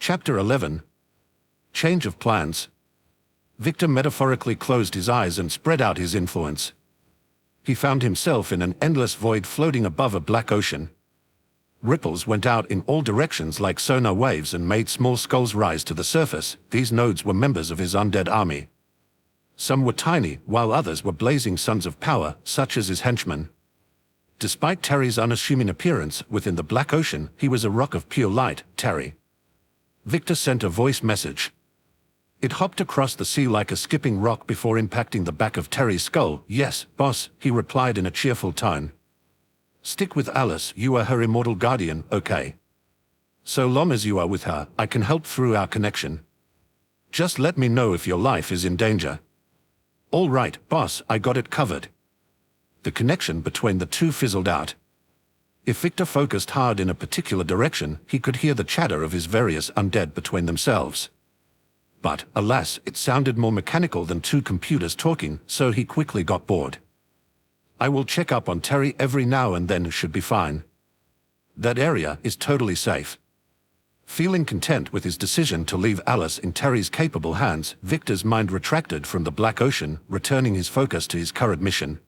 Chapter 11. Change of plans. Victor metaphorically closed his eyes and spread out his influence. He found himself in an endless void floating above a black ocean. Ripples went out in all directions like sonar waves and made small skulls rise to the surface. These nodes were members of his undead army. Some were tiny, while others were blazing suns of power, such as his henchmen. Despite Terry's unassuming appearance, within the black ocean, he was a rock of pure light. Terry. Victor sent a voice message. It hopped across the sea like a skipping rock before impacting the back of Terry's skull. "Yes, boss," he replied in a cheerful tone. "Stick with Alice, you are her immortal guardian, okay? So long as you are with her, I can help through our connection. Just let me know if your life is in danger." "All right, boss, I got it covered." The connection between the two fizzled out. If Victor focused hard in a particular direction, he could hear the chatter of his various undead between themselves. But, alas, it sounded more mechanical than two computers talking, so he quickly got bored. "I will check up on Terry every now and then, should be fine. That area is totally safe." Feeling content with his decision to leave Alice in Terry's capable hands, Victor's mind retracted from the black ocean, returning his focus to his current mission.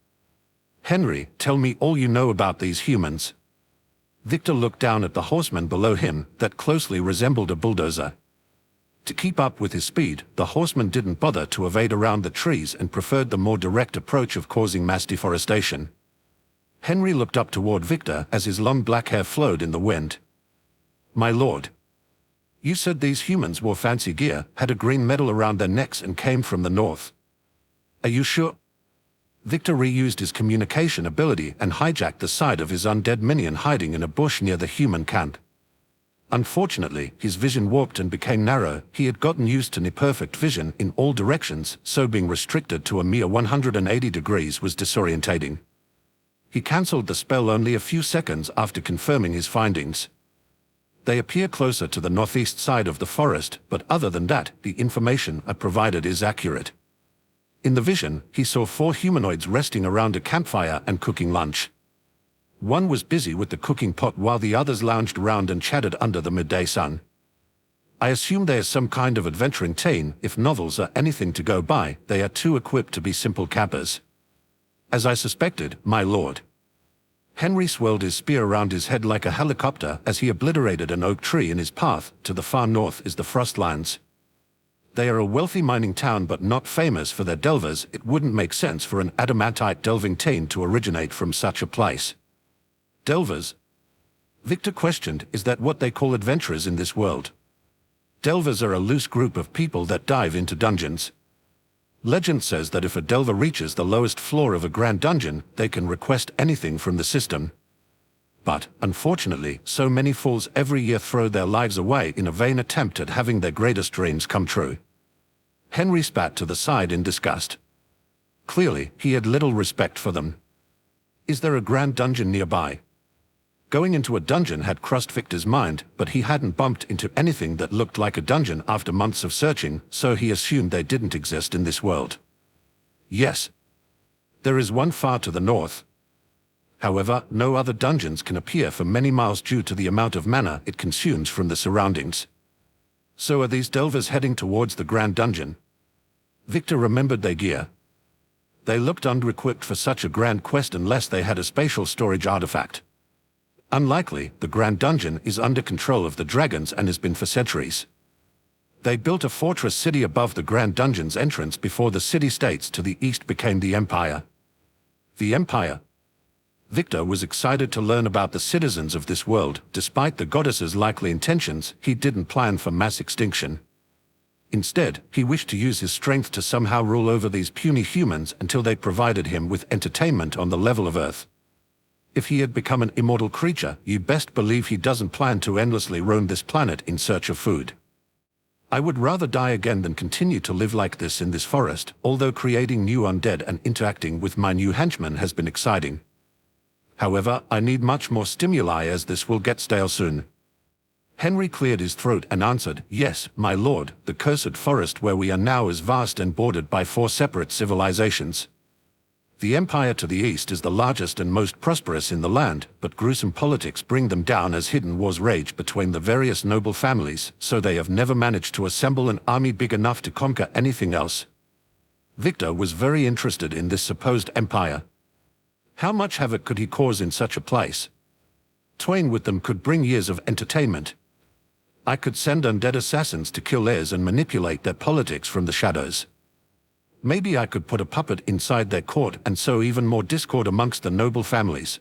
"Henry, tell me all you know about these humans." Victor looked down at the horseman below him, that closely resembled a bulldozer. To keep up with his speed, the horseman didn't bother to evade around the trees and preferred the more direct approach of causing mass deforestation. Henry looked up toward Victor as his long black hair flowed in the wind. "My lord. You said these humans wore fancy gear, had a green medal around their necks and came from the north. Are you sure?" Victor reused his communication ability and hijacked the side of his undead minion hiding in a bush near the human camp. Unfortunately, his vision warped and became narrow. He had gotten used to near-perfect vision in all directions, so being restricted to a mere 180 degrees was disorientating. He cancelled the spell only a few seconds after confirming his findings. They appear closer to the northeast side of the forest, but other than that, the information I provided is accurate. In the vision, he saw 4 humanoids resting around a campfire and cooking lunch. One was busy with the cooking pot while the others lounged around and chatted under the midday sun. I assume they are some kind of adventuring team. If novels are anything to go by, they are too equipped to be simple campers. As I suspected, my lord. Henry swirled his spear around his head like a helicopter as he obliterated an oak tree in his path. To the far north is the Frostlands. They are a wealthy mining town but not famous for their delvers. It wouldn't make sense for an adamantite delving team to originate from such a place. Delvers? Victor questioned, is that what they call adventurers in this world? Delvers are a loose group of people that dive into dungeons. Legend says that if a delver reaches the lowest floor of a grand dungeon, they can request anything from the system. But, unfortunately, so many fools every year throw their lives away in a vain attempt at having their greatest dreams come true. Henry spat to the side in disgust. Clearly, he had little respect for them. Is there a grand dungeon nearby? Going into a dungeon had crossed Victor's mind, but he hadn't bumped into anything that looked like a dungeon after months of searching, so he assumed they didn't exist in this world. Yes. There is one far to the north. However, no other dungeons can appear for many miles due to the amount of mana it consumes from the surroundings. So are these delvers heading towards the grand dungeon? Victor remembered their gear. They looked under-equipped for such a grand quest unless they had a spatial storage artifact. Unlikely. The Grand Dungeon is under control of the dragons and has been for centuries. They built a fortress city above the Grand Dungeon's entrance before the city-states to the east became the Empire. The Empire? Victor was excited to learn about the citizens of this world. Despite the goddess's likely intentions, he didn't plan for mass extinction. Instead, he wished to use his strength to somehow rule over these puny humans until they provided him with entertainment on the level of Earth. If he had become an immortal creature, you best believe he doesn't plan to endlessly roam this planet in search of food. I would rather die again than continue to live like this in this forest, although creating new undead and interacting with my new henchmen has been exciting. However, I need much more stimuli as this will get stale soon. Henry cleared his throat and answered, "Yes, my lord, the cursed forest where we are now is vast and bordered by 4 separate civilizations. The empire to the east is the largest and most prosperous in the land, but gruesome politics bring them down as hidden wars rage between the various noble families, so they have never managed to assemble an army big enough to conquer anything else. Victor was very interested in this supposed empire. How much havoc could he cause in such a place? Toying with them could bring years of entertainment. I could send undead assassins to kill heirs and manipulate their politics from the shadows. Maybe I could put a puppet inside their court and sow even more discord amongst the noble families.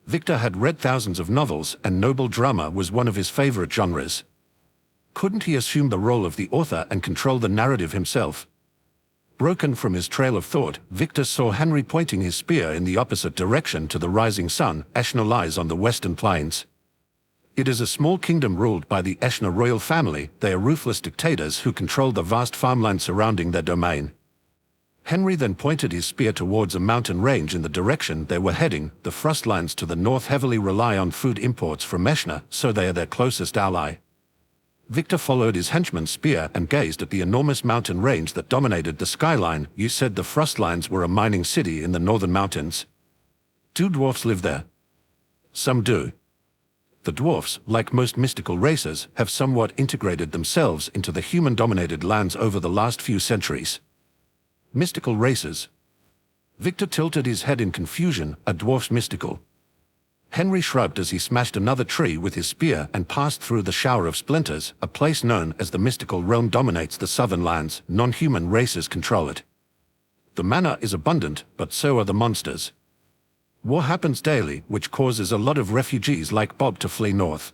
Victor had read thousands of novels, and noble drama was one of his favorite genres. Couldn't he assume the role of the author and control the narrative himself? Broken from his trail of thought, Victor saw Henry pointing his spear in the opposite direction to the rising sun. Eshna lies on the western plains. It is a small kingdom ruled by the Eshna royal family. They are ruthless dictators who control the vast farmland surrounding their domain. Henry then pointed his spear towards a mountain range in the direction they were heading. The frostlands to the north heavily rely on food imports from Eshna, so they are their closest ally. Victor followed his henchman's spear and gazed at the enormous mountain range that dominated the skyline. You said the frostlands were a mining city in the northern mountains. Do dwarfs live there? Some do. The dwarfs, like most mystical races, have somewhat integrated themselves into the human-dominated lands over the last few centuries. Mystical races. Victor tilted his head in confusion. Are dwarfs mystical? Henry shrugged as he smashed another tree with his spear and passed through the shower of splinters. A place known as the mystical realm dominates the southern lands. Non-human races control it. The mana is abundant, but so are the monsters. War happens daily, which causes a lot of refugees like Bob to flee north.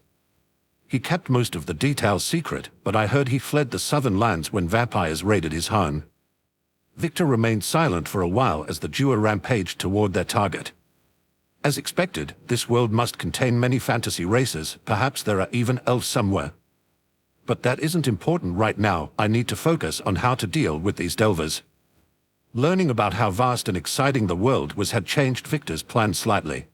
He kept most of the details secret, but I heard he fled the southern lands when vampires raided his home. Victor remained silent for a while as the duo rampaged toward their target. As expected, this world must contain many fantasy races. Perhaps there are even elves somewhere. But that isn't important right now. I need to focus on how to deal with these delvers. Learning about how vast and exciting the world was had changed Victor's plan slightly.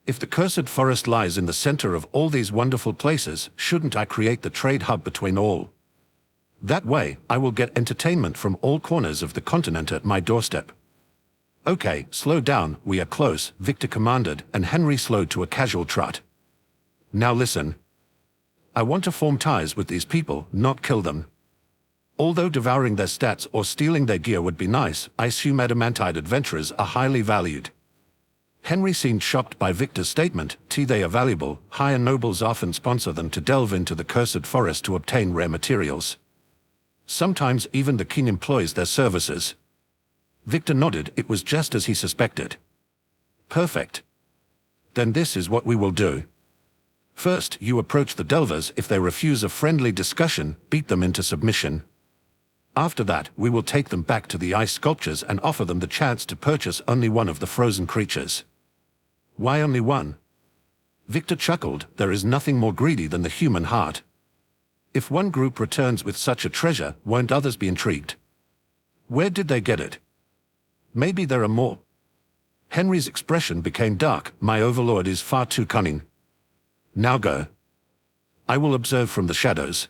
If the cursed forest lies in the center of all these wonderful places, shouldn't I create the trade hub between all? That way, I will get entertainment from all corners of the continent at my doorstep. Okay, slow down, we are close, Victor commanded, and Henry slowed to a casual trot. Now listen. I want to form ties with these people, not kill them. Although devouring their stats or stealing their gear would be nice, I assume adamantite adventurers are highly valued. Henry seemed shocked by Victor's statement. They are valuable. Higher nobles often sponsor them to delve into the cursed forest to obtain rare materials. Sometimes even the king employs their services. Victor nodded. It was just as he suspected. Perfect. Then this is what we will do. First, you approach the delvers. If they refuse a friendly discussion, beat them into submission. After that, we will take them back to the ice sculptures and offer them the chance to purchase only one of the frozen creatures. Why only one? Victor chuckled. There is nothing more greedy than the human heart. If one group returns with such a treasure, won't others be intrigued? Where did they get it? Maybe there are more. Henry's expression became dark. My overlord is far too cunning. Now go. I will observe from the shadows.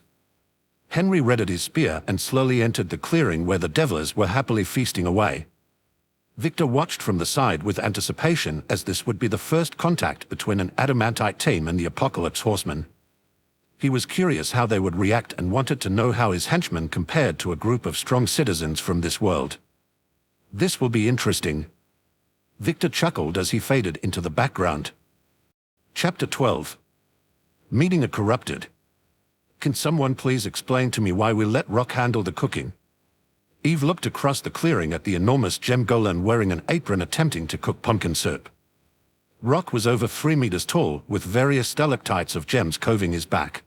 Henry readied his spear and slowly entered the clearing where the devils were happily feasting away. Victor watched from the side with anticipation, as this would be the first contact between an adamantite team and the Apocalypse Horsemen. He was curious how they would react and wanted to know how his henchmen compared to a group of strong citizens from this world. This will be interesting. Victor chuckled as he faded into the background. Chapter 12. Meeting a corrupted. Can someone please explain to me why we let Rock handle the cooking? Eve looked across the clearing at the enormous gem golem wearing an apron attempting to cook pumpkin soup. Rock was over 3 meters tall, with various stalactites of gems coving his back.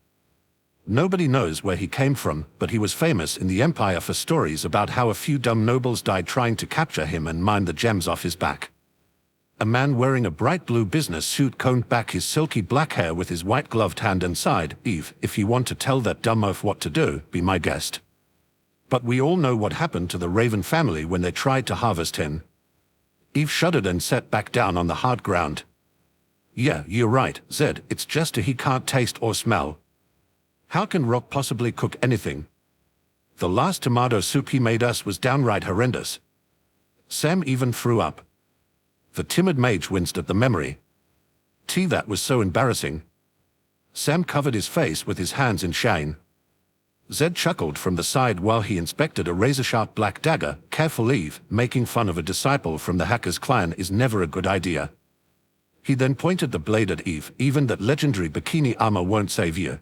Nobody knows where he came from, but he was famous in the Empire for stories about how a few dumb nobles died trying to capture him and mine the gems off his back. A man wearing a bright blue business suit combed back his silky black hair with his white-gloved hand and sighed. Eve, if you want to tell that dumb oaf what to do, be my guest. But we all know what happened to the Raven family when they tried to harvest him. Eve shuddered and sat back down on the hard ground. Yeah, you're right, Zed, it's just he can't taste or smell. How can Rock possibly cook anything? The last tomato soup he made us was downright horrendous. Sam even threw up. The timid mage winced at the memory. That was so embarrassing. Sam covered his face with his hands in shame. Zed chuckled from the side while he inspected a razor-sharp black dagger. Careful, Eve, making fun of a disciple from the Hacker's clan is never a good idea. He then pointed the blade at Eve. Even that legendary bikini armor won't save you.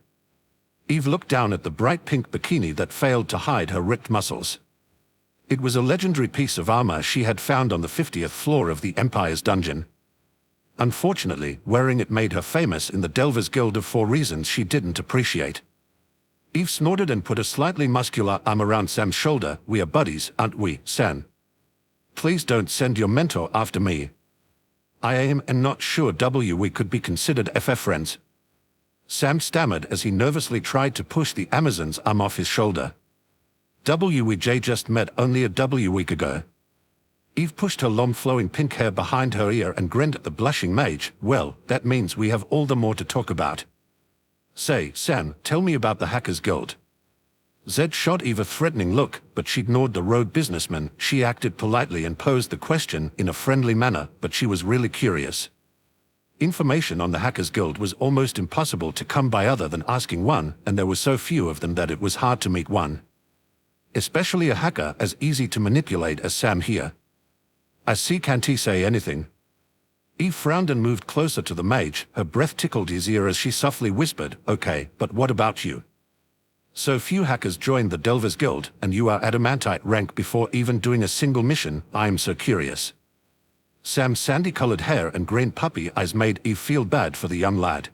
Eve looked down at the bright pink bikini that failed to hide her ripped muscles. It was a legendary piece of armor she had found on the 50th floor of the Empire's dungeon. Unfortunately, wearing it made her famous in the Delvers Guild for reasons she didn't appreciate. Eve snorted and put a slightly muscular arm around Sam's shoulder. We are buddies, aren't we, Sam? Please don't send your mentor after me. I am not sure we could be considered FF friends. Sam stammered as he nervously tried to push the Amazon's arm off his shoulder. We just met only a week ago. Eve pushed her long flowing pink hair behind her ear and grinned at the blushing mage. Well, that means we have all the more to talk about. Say, Sam, tell me about the Hackers Guild. Zed shot Eve a threatening look, but she ignored the rogue businessman. She acted politely and posed the question in a friendly manner, but she was really curious. Information on the Hackers Guild was almost impossible to come by other than asking one, and there were so few of them that it was hard to meet one. Especially a hacker as easy to manipulate as Sam here. I see, can't he say anything? Eve frowned and moved closer to the mage. Her breath tickled his ear as she softly whispered, okay, but what about you? So few hackers joined the Delvers Guild, and you are adamantite rank before even doing a single mission. I am so curious. Sam's sandy-colored hair and green puppy eyes made Eve feel bad for the young lad.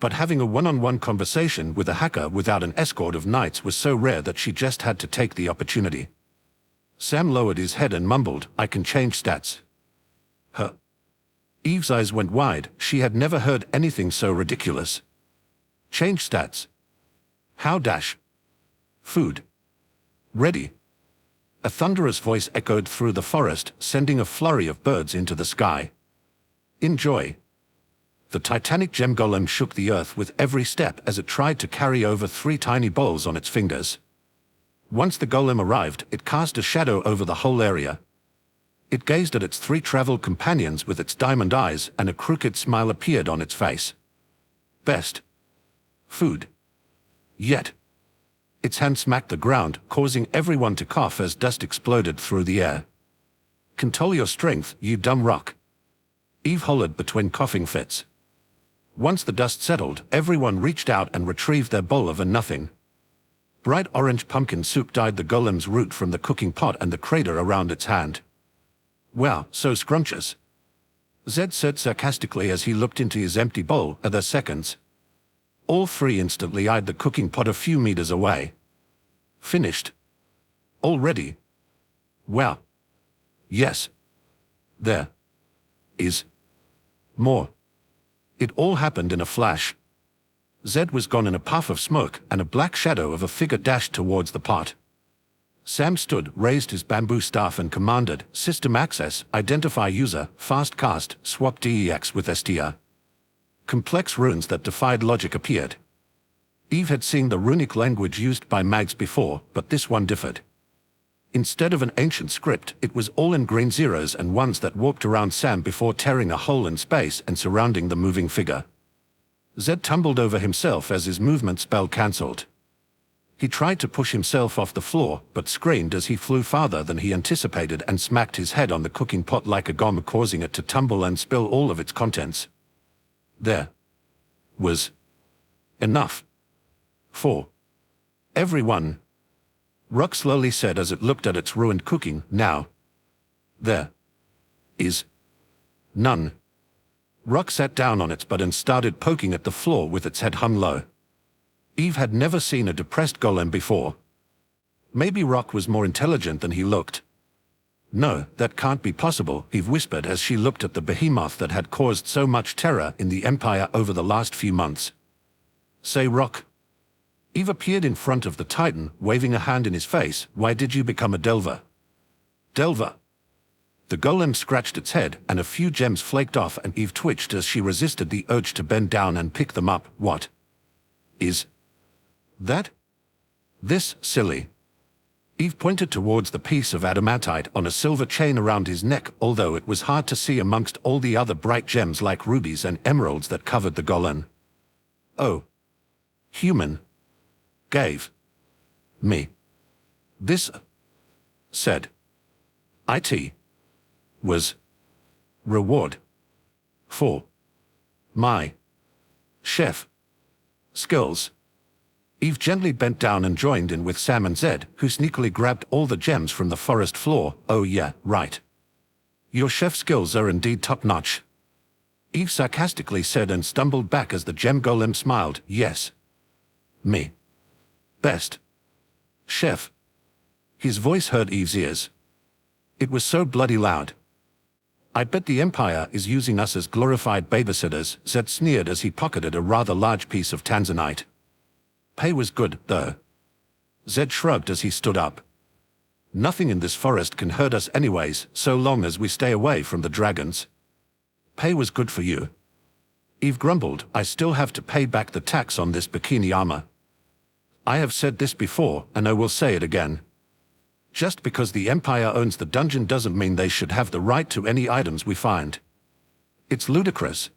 But having a one-on-one conversation with a hacker without an escort of knights was so rare that she just had to take the opportunity. Sam lowered his head and mumbled, I can change stats. Huh? Eve's eyes went wide. She had never heard anything so ridiculous. Change stats. How dash? Food. Ready. A thunderous voice echoed through the forest, sending a flurry of birds into the sky. Enjoy. The titanic gem golem shook the earth with every step as it tried to carry over 3 tiny bowls on its fingers. Once the golem arrived, it cast a shadow over the whole area. It gazed at its 3 travel companions with its diamond eyes, and a crooked smile appeared on its face. Best. Food. Yet. Its hand smacked the ground, causing everyone to cough as dust exploded through the air. Control your strength, you dumb rock. Eve hollered between coughing fits. Once the dust settled, everyone reached out and retrieved their bowl of a nothing. Bright orange pumpkin soup dyed the golem's root from the cooking pot and the crater around its hand. Wow, so scrumptious. Zed said sarcastically as he looked into his empty bowl. Other seconds. All 3 instantly eyed the cooking pot a few meters away. Finished. Already. Wow. Yes. There. Is. More. It all happened in a flash. Zed was gone in a puff of smoke, and a black shadow of a figure dashed towards the pot. Sam stood, raised his bamboo staff and commanded, System access, identify user, fast cast, swap DEX with STR. Complex runes that defied logic appeared. Eve had seen the runic language used by mags before, but this one differed. Instead of an ancient script, it was all in green zeros and ones that warped around Sam before tearing a hole in space and surrounding the moving figure. Zed tumbled over himself as his movement spell cancelled. He tried to push himself off the floor, but screamed as he flew farther than he anticipated and smacked his head on the cooking pot like a gong, causing it to tumble and spill all of its contents. There was enough for everyone, Rock slowly said as it looked at its ruined cooking. Now there is none. Rock sat down on its butt and started poking at the floor with its head hung low. Eve had never seen a depressed golem before. Maybe Rock was more intelligent than he looked. No, that can't be possible, Eve whispered as she looked at the behemoth that had caused so much terror in the Empire over the last few months. Say, Rock. Eve appeared in front of the Titan, waving a hand in his face. Why did you become a Delver? Delver. The golem scratched its head, and a few gems flaked off, and Eve twitched as she resisted the urge to bend down and pick them up. What is that? This, silly. Eve pointed towards the piece of adamantite on a silver chain around his neck, although it was hard to see amongst all the other bright gems like rubies and emeralds that covered the golem. Oh. Human. Gave. Me. This. Said. It. Was. Reward. For. My. Chef. Skills. Eve gently bent down and joined in with Sam and Zed, who sneakily grabbed all the gems from the forest floor. Oh yeah, right. Your chef skills are indeed top-notch. Eve sarcastically said and stumbled back as the gem golem smiled. Yes. Me. Best. Chef. His voice hurt Eve's ears. It was so bloody loud. I bet the Empire is using us as glorified babysitters, Zed sneered as he pocketed a rather large piece of tanzanite. Pay was good, though. Zed shrugged as he stood up. Nothing in this forest can hurt us anyways, so long as we stay away from the dragons. Pay was good for you. Eve grumbled. I still have to pay back the tax on this bikini armor. I have said this before, and I will say it again. Just because the Empire owns the dungeon doesn't mean they should have the right to any items we find. It's ludicrous.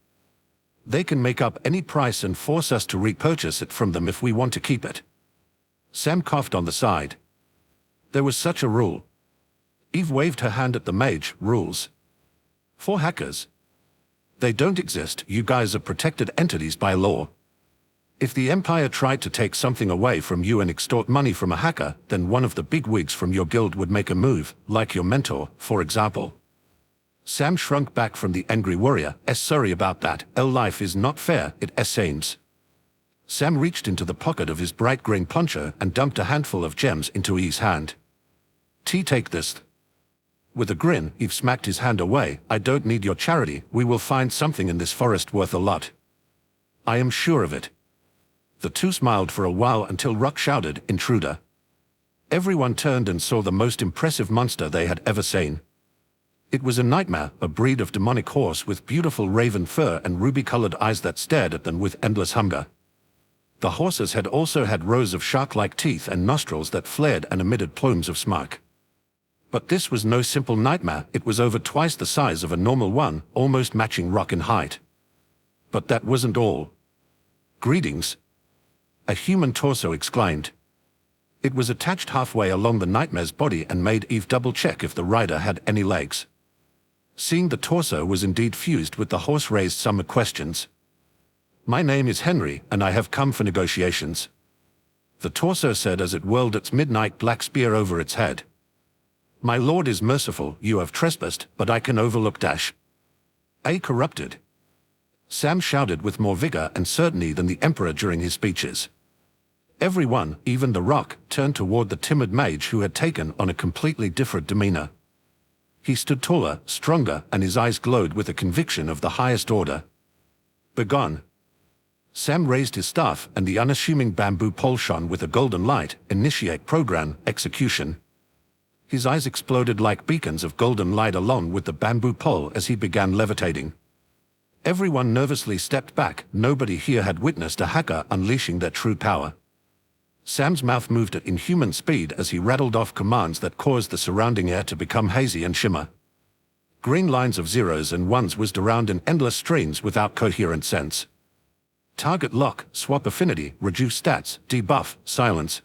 They can make up any price and force us to repurchase it from them if we want to keep it. Sam coughed on the side. There was such a rule. Eve waved her hand at the mage. Rules. For hackers. They don't exist. You guys are protected entities by law. If the Empire tried to take something away from you and extort money from a hacker, then one of the bigwigs from your guild would make a move, like your mentor, for example. Sam shrunk back from the angry warrior. Sorry about that. Life is not fair, it seems. Sam reached into the pocket of his bright green poncho and dumped a handful of gems into Eve's hand. Take this. With a grin, Eve smacked his hand away. I don't need your charity. We will find something in this forest worth a lot. I am sure of it. The two smiled for a while until Rock shouted, Intruder. Everyone turned and saw the most impressive monster they had ever seen. It was a nightmare, a breed of demonic horse with beautiful raven fur and ruby-colored eyes that stared at them with endless hunger. The horses had also had rows of shark-like teeth and nostrils that flared and emitted plumes of smoke. But this was no simple nightmare. It was over twice the size of a normal one, almost matching Rock in height. But that wasn't all. Greetings. A human torso exclaimed. It was attached halfway along the nightmare's body and made Eve double-check if the rider had any legs. Seeing the torso was indeed fused with the horse raised some questions. My name is Henry, and I have come for negotiations. The torso said as it whirled its midnight black spear over its head. My lord is merciful. You have trespassed, but I can overlook dash. Corrupted. Sam shouted with more vigor and certainty than the Emperor during his speeches. Everyone, even the Rock, turned toward the timid mage who had taken on a completely different demeanor. He stood taller, stronger, and his eyes glowed with a conviction of the highest order. Begone. Sam raised his staff, and the unassuming bamboo pole shone with a golden light. Initiate program, execution. His eyes exploded like beacons of golden light along with the bamboo pole as he began levitating. Everyone nervously stepped back. Nobody here had witnessed a hacker unleashing their true power. Sam's mouth moved at inhuman speed as he rattled off commands that caused the surrounding air to become hazy and shimmer. Green lines of zeros and ones whizzed around in endless streams without coherent sense. Target lock, swap affinity, reduce stats, debuff, silence.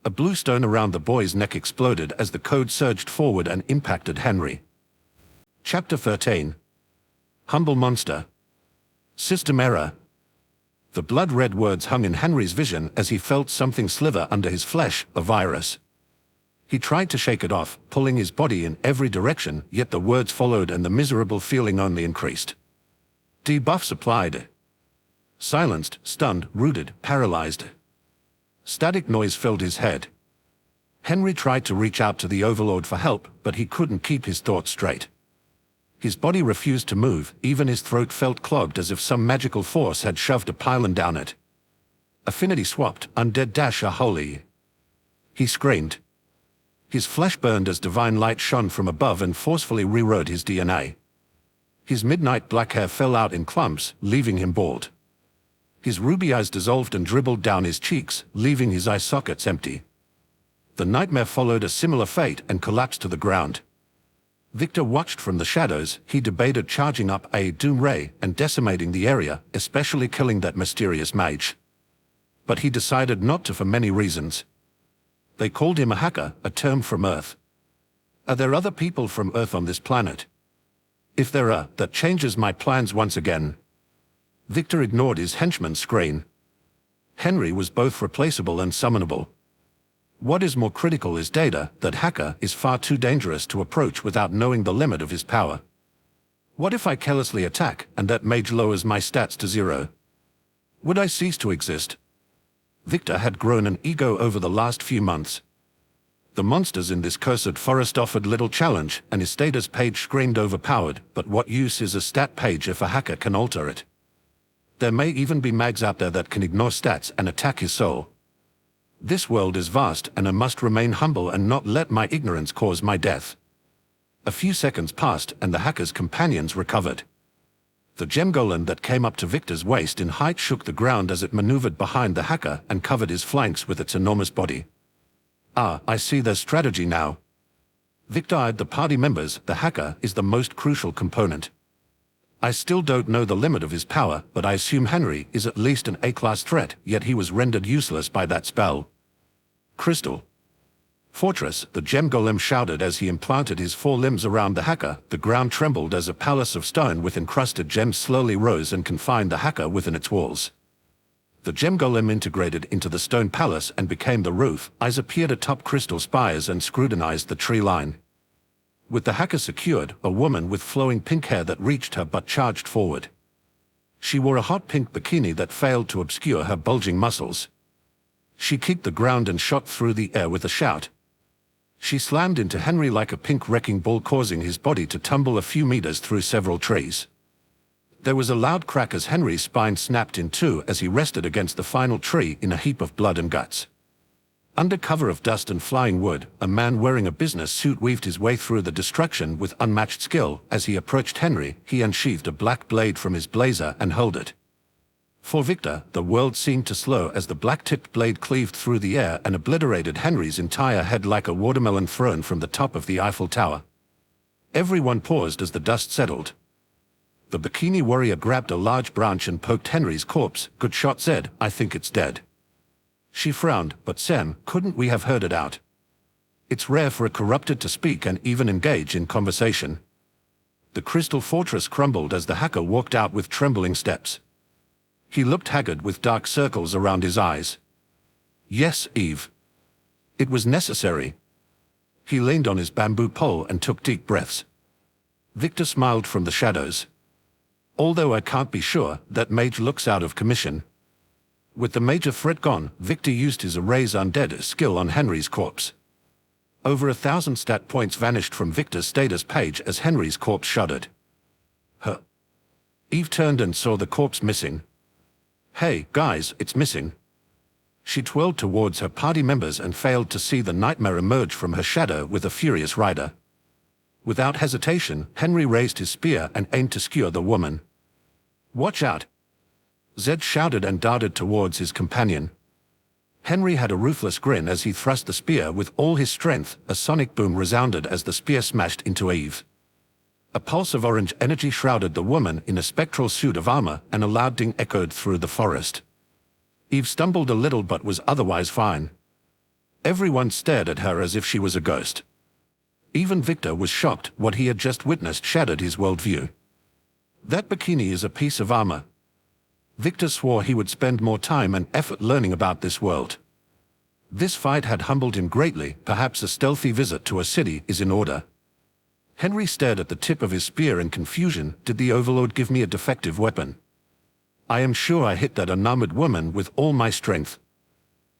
A blue stone around the boy's neck exploded as the code surged forward and impacted Henry. Chapter 13. Humble Monster. System Error. The blood-red words hung in Henry's vision as he felt something slither under his flesh, a virus. He tried to shake it off, pulling his body in every direction, yet the words followed and the miserable feeling only increased. Debuff supplied. Silenced, stunned, rooted, paralyzed. Static noise filled his head. Henry tried to reach out to the Overlord for help, but he couldn't keep his thoughts straight. His body refused to move, even his throat felt clogged as if some magical force had shoved a pylon down it. Affinity swapped, undead dash holy. He screamed. His flesh burned as divine light shone from above and forcefully rewrote his DNA. His midnight black hair fell out in clumps, leaving him bald. His ruby eyes dissolved and dribbled down his cheeks, leaving his eye sockets empty. The nightmare followed a similar fate and collapsed to the ground. Victor watched from the shadows. He debated charging up a doom ray and decimating the area, especially killing that mysterious mage. But he decided not to for many reasons. They called him a hacker, a term from Earth. Are there other people from Earth on this planet? If there are, that changes my plans once again. Victor ignored his henchman's screen. Henry was both replaceable and summonable. What is more critical is data. That hacker is far too dangerous to approach without knowing the limit of his power. What if I carelessly attack and that mage lowers my stats to 0? Would I cease to exist? Victor had grown an ego over the last few months. The monsters in this cursed forest offered little challenge, and his status page screamed overpowered, but what use is a stat page if a hacker can alter it? There may even be mags out there that can ignore stats and attack his soul. This world is vast, and I must remain humble and not let my ignorance cause my death. A few seconds passed, and the hacker's companions recovered. The gem golem that came up to Victor's waist in height shook the ground as it maneuvered behind the hacker and covered his flanks with its enormous body. Ah, I see their strategy now. Victor eyed the party members. The hacker is the most crucial component. I still don't know the limit of his power, but I assume Henry is at least an A-class threat, yet he was rendered useless by that spell. Crystal Fortress, the gem golem shouted as he implanted his 4 limbs around the hacker. The ground trembled as a palace of stone with encrusted gems slowly rose and confined the hacker within its walls. The gem golem integrated into the stone palace and became the roof. Eyes appeared atop crystal spires and scrutinized the tree line. With the hacker secured, a woman with flowing pink hair that reached her butt charged forward. She wore a hot pink bikini that failed to obscure her bulging muscles. She kicked the ground and shot through the air with a shout. She slammed into Henry like a pink wrecking ball, causing his body to tumble a few meters through several trees. There was a loud crack as Henry's spine snapped in two as he rested against the final tree in a heap of blood and guts. Under cover of dust and flying wood, a man wearing a business suit weaved his way through the destruction with unmatched skill. As he approached Henry, he unsheathed a black blade from his blazer and held it. For Victor, the world seemed to slow as the black-tipped blade cleaved through the air and obliterated Henry's entire head like a watermelon thrown from the top of the Eiffel Tower. Everyone paused as the dust settled. The bikini warrior grabbed a large branch and poked Henry's corpse. Good shot, Zed. I think it's dead. She frowned, but Sam, couldn't we have heard it out? It's rare for a corrupted to speak and even engage in conversation. The crystal fortress crumbled as the hacker walked out with trembling steps. He looked haggard with dark circles around his eyes. Yes, Eve. It was necessary. He leaned on his bamboo pole and took deep breaths. Victor smiled from the shadows. Although I can't be sure, that mage looks out of commission. With the major threat gone, Victor used his erase undead skill on Henry's corpse. Over 1,000 stat points vanished from Victor's status page as Henry's corpse shuddered. Huh. Eve turned and saw the corpse missing. Hey, guys, it's missing. She twirled towards her party members and failed to see the nightmare emerge from her shadow with a furious rider. Without hesitation, Henry raised his spear and aimed to skewer the woman. Watch out! Zed shouted and darted towards his companion. Henry had a ruthless grin as he thrust the spear with all his strength. A sonic boom resounded as the spear smashed into Eve. A pulse of orange energy shrouded the woman in a spectral suit of armor, and a loud ding echoed through the forest. Eve stumbled a little but was otherwise fine. Everyone stared at her as if she was a ghost. Even Victor was shocked. What he had just witnessed shattered his worldview. That bikini is a piece of armor. Victor swore he would spend more time and effort learning about this world. This fight had humbled him greatly. Perhaps a stealthy visit to a city is in order. Henry stared at the tip of his spear in confusion. Did the Overlord give me a defective weapon? I am sure I hit that unarmored woman with all my strength.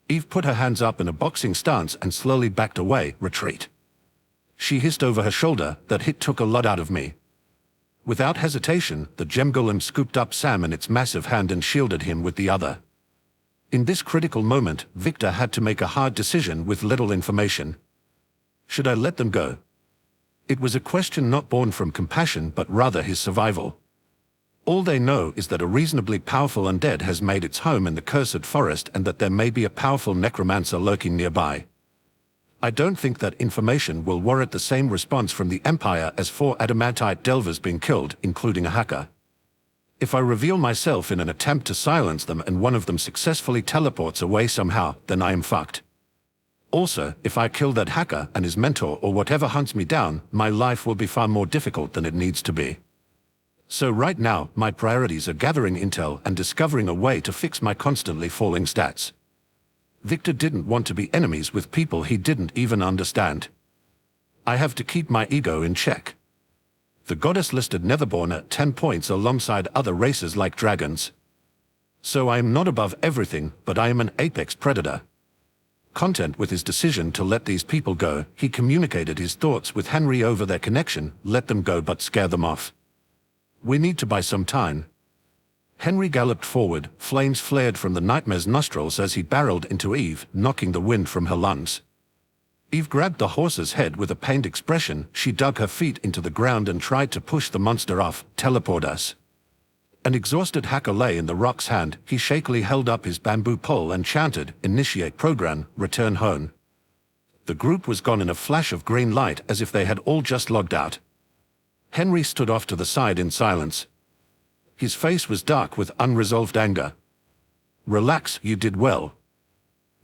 Eve put her hands up in a boxing stance and slowly backed away. Retreat. She hissed over her shoulder. That hit took a lot out of me. Without hesitation, the gem golem scooped up Sam in its massive hand and shielded him with the other. In this critical moment, Victor had to make a hard decision with little information. Should I let them go? It was a question not born from compassion but rather his survival. All they know is that a reasonably powerful undead has made its home in the cursed forest and that there may be a powerful necromancer lurking nearby. I don't think that information will warrant the same response from the Empire as 4 adamantite delvers being killed, including a hacker. If I reveal myself in an attempt to silence them and one of them successfully teleports away somehow, then I am fucked. Also, if I kill that hacker and his mentor or whatever hunts me down, my life will be far more difficult than it needs to be. So right now, my priorities are gathering intel and discovering a way to fix my constantly falling stats. Victor didn't want to be enemies with people he didn't even understand. I have to keep my ego in check. The goddess listed Netherborne at 10 points alongside other races like dragons. So I am not above everything, but I am an apex predator. Content with his decision to let these people go, he communicated his thoughts with Henry over their connection: let them go but scare them off. We need to buy some time. Henry galloped forward, flames flared from the nightmare's nostrils as he barreled into Eve, knocking the wind from her lungs. Eve grabbed the horse's head with a pained expression. She dug her feet into the ground and tried to push the monster off. Teleport us. An exhausted hacker lay in the rock's hand. He shakily held up his bamboo pole and chanted, "Initiate program, return home." The group was gone in a flash of green light as if they had all just logged out. Henry stood off to the side in silence. His face was dark with unresolved anger. "Relax, you did well."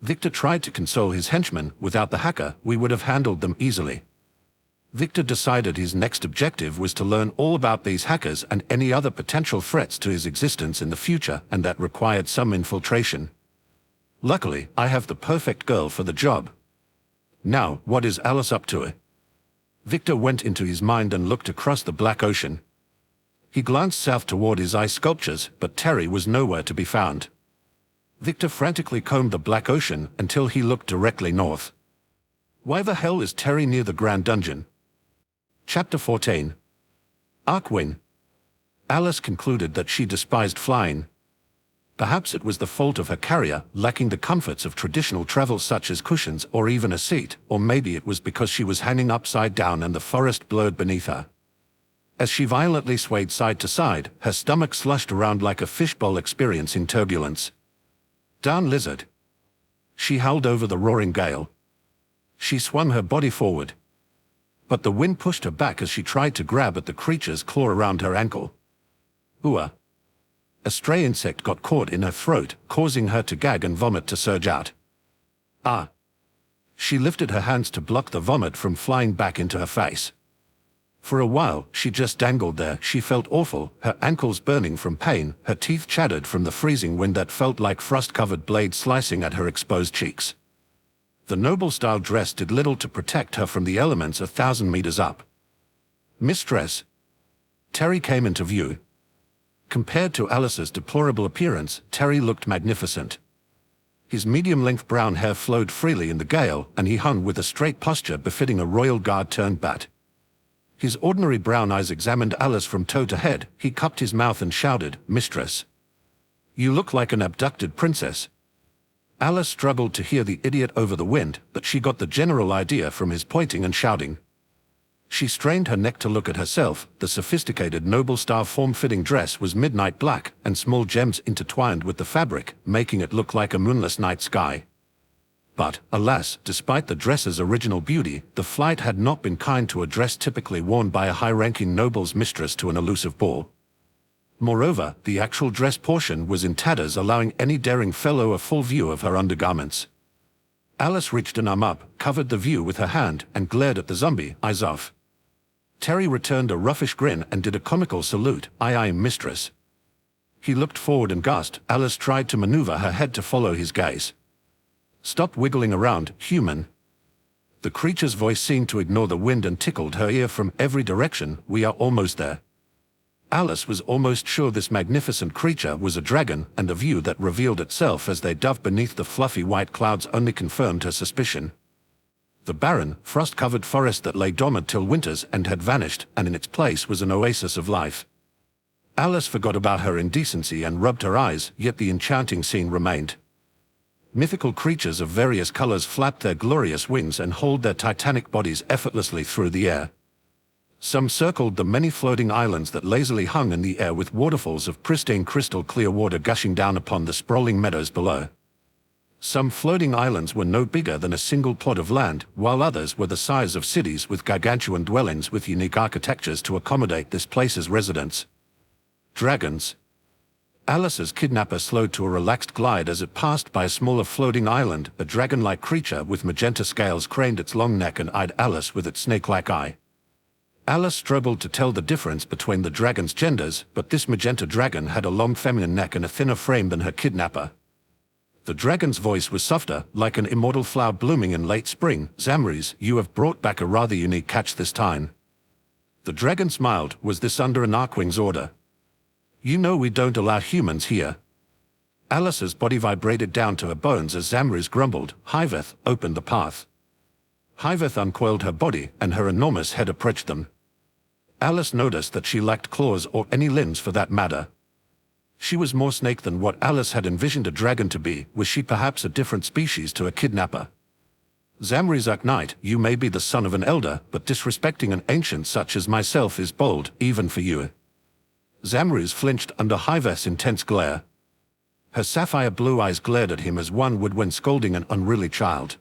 Victor tried to console his henchmen. "Without the hacker, we would have handled them easily." Victor decided his next objective was to learn all about these hackers and any other potential threats to his existence in the future, and that required some infiltration. Luckily, I have the perfect girl for the job. Now, what is Alice up to? Victor went into his mind and looked across the black ocean. He glanced south toward his ice sculptures, but Terry was nowhere to be found. Victor frantically combed the black ocean until he looked directly north. Why the hell is Terry near the Grand Dungeon? Chapter 14. Arkwing. Alice concluded that she despised flying. Perhaps it was the fault of her carrier, lacking the comforts of traditional travel such as cushions or even a seat, or maybe it was because she was hanging upside down and the forest blurred beneath her. As she violently swayed side to side, her stomach slushed around like a fishbowl experiencing turbulence. "Darn lizard." She howled over the roaring gale. She swung her body forward. But the wind pushed her back as she tried to grab at the creature's claw around her ankle. Ooh. A stray insect got caught in her throat, causing her to gag and vomit to surge out. Ah. She lifted her hands to block the vomit from flying back into her face. For a while, she just dangled there. She felt awful, her ankles burning from pain, her teeth chattered from the freezing wind that felt like frost-covered blades slicing at her exposed cheeks. The noble-style dress did little to protect her from the elements 1,000 meters up. Mistress. Terry came into view. Compared to Alice's deplorable appearance, Terry looked magnificent. His medium-length brown hair flowed freely in the gale, and he hung with a straight posture befitting a royal guard turned bat. His ordinary brown eyes examined Alice from toe to head. He cupped his mouth and shouted, "Mistress. You look like an abducted princess." Alice struggled to hear the idiot over the wind, but she got the general idea from his pointing and shouting. She strained her neck to look at herself. The sophisticated noble-style form-fitting dress was midnight black, and small gems intertwined with the fabric, making it look like a moonless night sky. But, alas, despite the dress's original beauty, the flight had not been kind to a dress typically worn by a high-ranking noble's mistress to an elusive ball. Moreover, the actual dress portion was in tatters, allowing any daring fellow a full view of her undergarments. Alice reached an arm up, covered the view with her hand, and glared at the zombie, eyes off. Terry returned a roughish grin and did a comical salute. "Aye, mistress." He looked forward and gasped. Alice tried to maneuver her head to follow his gaze. "Stop wiggling around, human." The creature's voice seemed to ignore the wind and tickled her ear from every direction. "We are almost there." Alice was almost sure this magnificent creature was a dragon, and the view that revealed itself as they dove beneath the fluffy white clouds only confirmed her suspicion. The barren, frost-covered forest that lay dormant till winters and had vanished, and in its place was an oasis of life. Alice forgot about her indecency and rubbed her eyes, yet the enchanting scene remained. Mythical creatures of various colors flapped their glorious wings and hauled their titanic bodies effortlessly through the air. Some circled the many floating islands that lazily hung in the air with waterfalls of pristine crystal clear water gushing down upon the sprawling meadows below. Some floating islands were no bigger than a single plot of land, while others were the size of cities with gargantuan dwellings with unique architectures to accommodate this place's residents. Dragons. Alice's kidnapper slowed to a relaxed glide as it passed by a smaller floating island. A dragon-like creature with magenta scales craned its long neck and eyed Alice with its snake-like eye. Alice struggled to tell the difference between the dragon's genders, but this magenta dragon had a long feminine neck and a thinner frame than her kidnapper. The dragon's voice was softer, like an immortal flower blooming in late spring. "Zamries, you have brought back a rather unique catch this time." The dragon smiled. "Was this under an Arkwing's order?" "You know we don't allow humans here." Alice's body vibrated down to her bones as Zamries grumbled. Hyveth opened the path. Hyveth uncoiled her body, and her enormous head approached them. Alice noticed that she lacked claws or any limbs for that matter. She was more snake than what Alice had envisioned a dragon to be. Was she perhaps a different species to a kidnapper? "Zamries Knight, you may be the son of an elder, but disrespecting an ancient such as myself is bold, even for you." Zamries flinched under Hyveth's intense glare. Her sapphire blue eyes glared at him as one would when scolding an unruly child.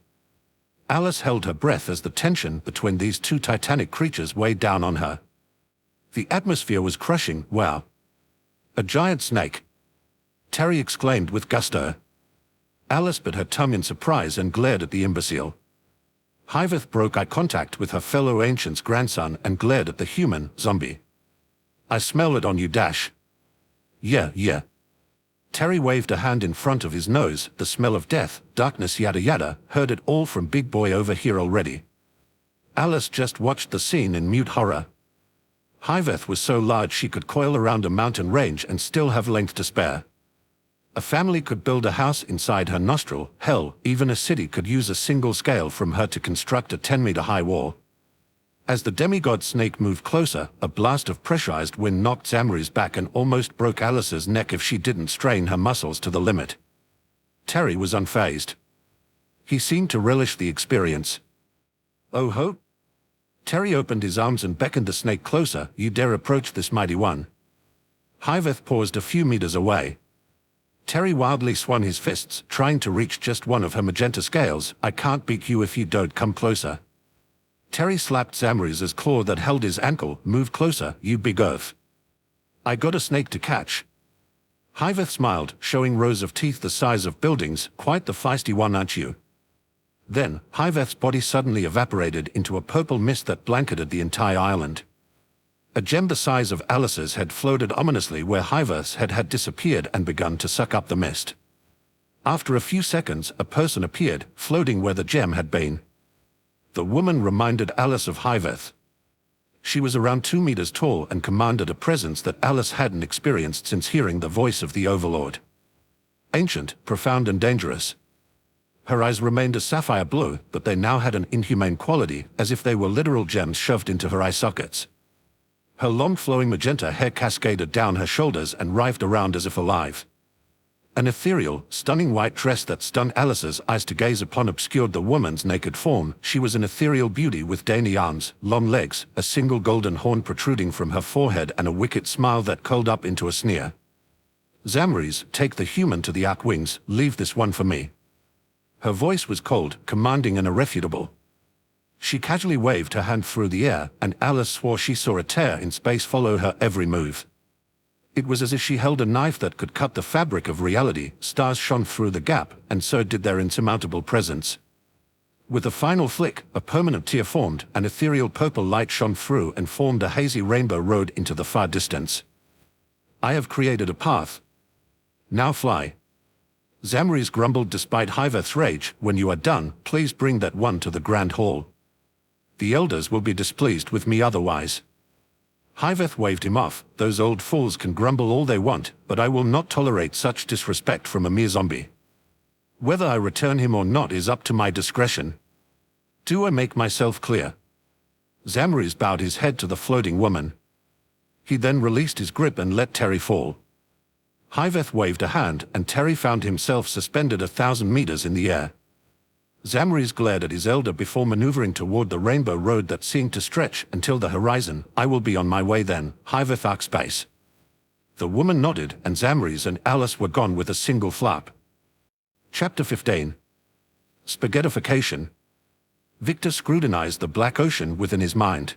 Alice held her breath as the tension between these two titanic creatures weighed down on her. The atmosphere was crushing. "Wow. A giant snake!" Terry exclaimed with gusto. Alice bit her tongue in surprise and glared at the imbecile. Hyveth broke eye contact with her fellow ancient's grandson and glared at the human zombie. "I smell it on you, Dash." Yeah. Terry waved a hand in front of his nose. "The smell of death, darkness, yada yada, heard it all from big boy over here already." Alice just watched the scene in mute horror. Hyveth was so large she could coil around a mountain range and still have length to spare. A family could build a house inside her nostril. Hell, even a city could use a single scale from her to construct a 10-meter-high wall. As the demigod snake moved closer, a blast of pressurized wind knocked Zamries back and almost broke Alice's neck if she didn't strain her muscles to the limit. Terry was unfazed. He seemed to relish the experience. "Oh ho!" Terry opened his arms and beckoned the snake closer. "You dare approach this mighty one." Hyveth paused a few meters away. Terry wildly swung his fists, trying to reach just one of her magenta scales. "I can't beat you if you don't come closer." Terry slapped Zamries' claw that held his ankle. "Move closer, you big oaf. I got a snake to catch." Hyveth smiled, showing rows of teeth the size of buildings. "Quite the feisty one, aren't you?" Then, Hyveth's body suddenly evaporated into a purple mist that blanketed the entire island. A gem the size of Alice's had floated ominously where Hyveth's head had disappeared and begun to suck up the mist. After a few seconds, a person appeared, floating where the gem had been. The woman reminded Alice of Hyveth. She was around 2 meters tall and commanded a presence that Alice hadn't experienced since hearing the voice of the Overlord. Ancient, profound and dangerous. Her eyes remained a sapphire blue, but they now had an inhumane quality, as if they were literal gems shoved into her eye sockets. Her long flowing magenta hair cascaded down her shoulders and writhed around as if alive. An ethereal, stunning white dress that stunned Alice's eyes to gaze upon obscured the woman's naked form. She was an ethereal beauty with dainty arms, long legs, a single golden horn protruding from her forehead and a wicked smile that curled up into a sneer. "Zamries, take the human to the Arkwings, leave this one for me." Her voice was cold, commanding and irrefutable. She casually waved her hand through the air, and Alice swore she saw a tear in space follow her every move. It was as if she held a knife that could cut the fabric of reality. Stars shone through the gap, and so did their insurmountable presence. With a final flick, a permanent tear formed, an ethereal purple light shone through and formed a hazy rainbow road into the far distance. "I have created a path. Now fly." Zamries grumbled despite Hyveth's rage. "When you are done, please bring that one to the Grand Hall. The elders will be displeased with me otherwise." Hyveth waved him off. "Those old fools can grumble all they want, but I will not tolerate such disrespect from a mere zombie. Whether I return him or not is up to my discretion. Do I make myself clear?" Zamries bowed his head to the floating woman. He then released his grip and let Terry fall. Hyveth waved a hand, and Terry found himself suspended 1,000 meters in the air. Zamries glared at his elder before maneuvering toward the rainbow road that seemed to stretch until the horizon. "I will be on my way then, Hyveth Arkspace." The woman nodded, and Zamries and Alice were gone with a single flap. Chapter 15. Spaghettification. Victor scrutinized the black ocean within his mind.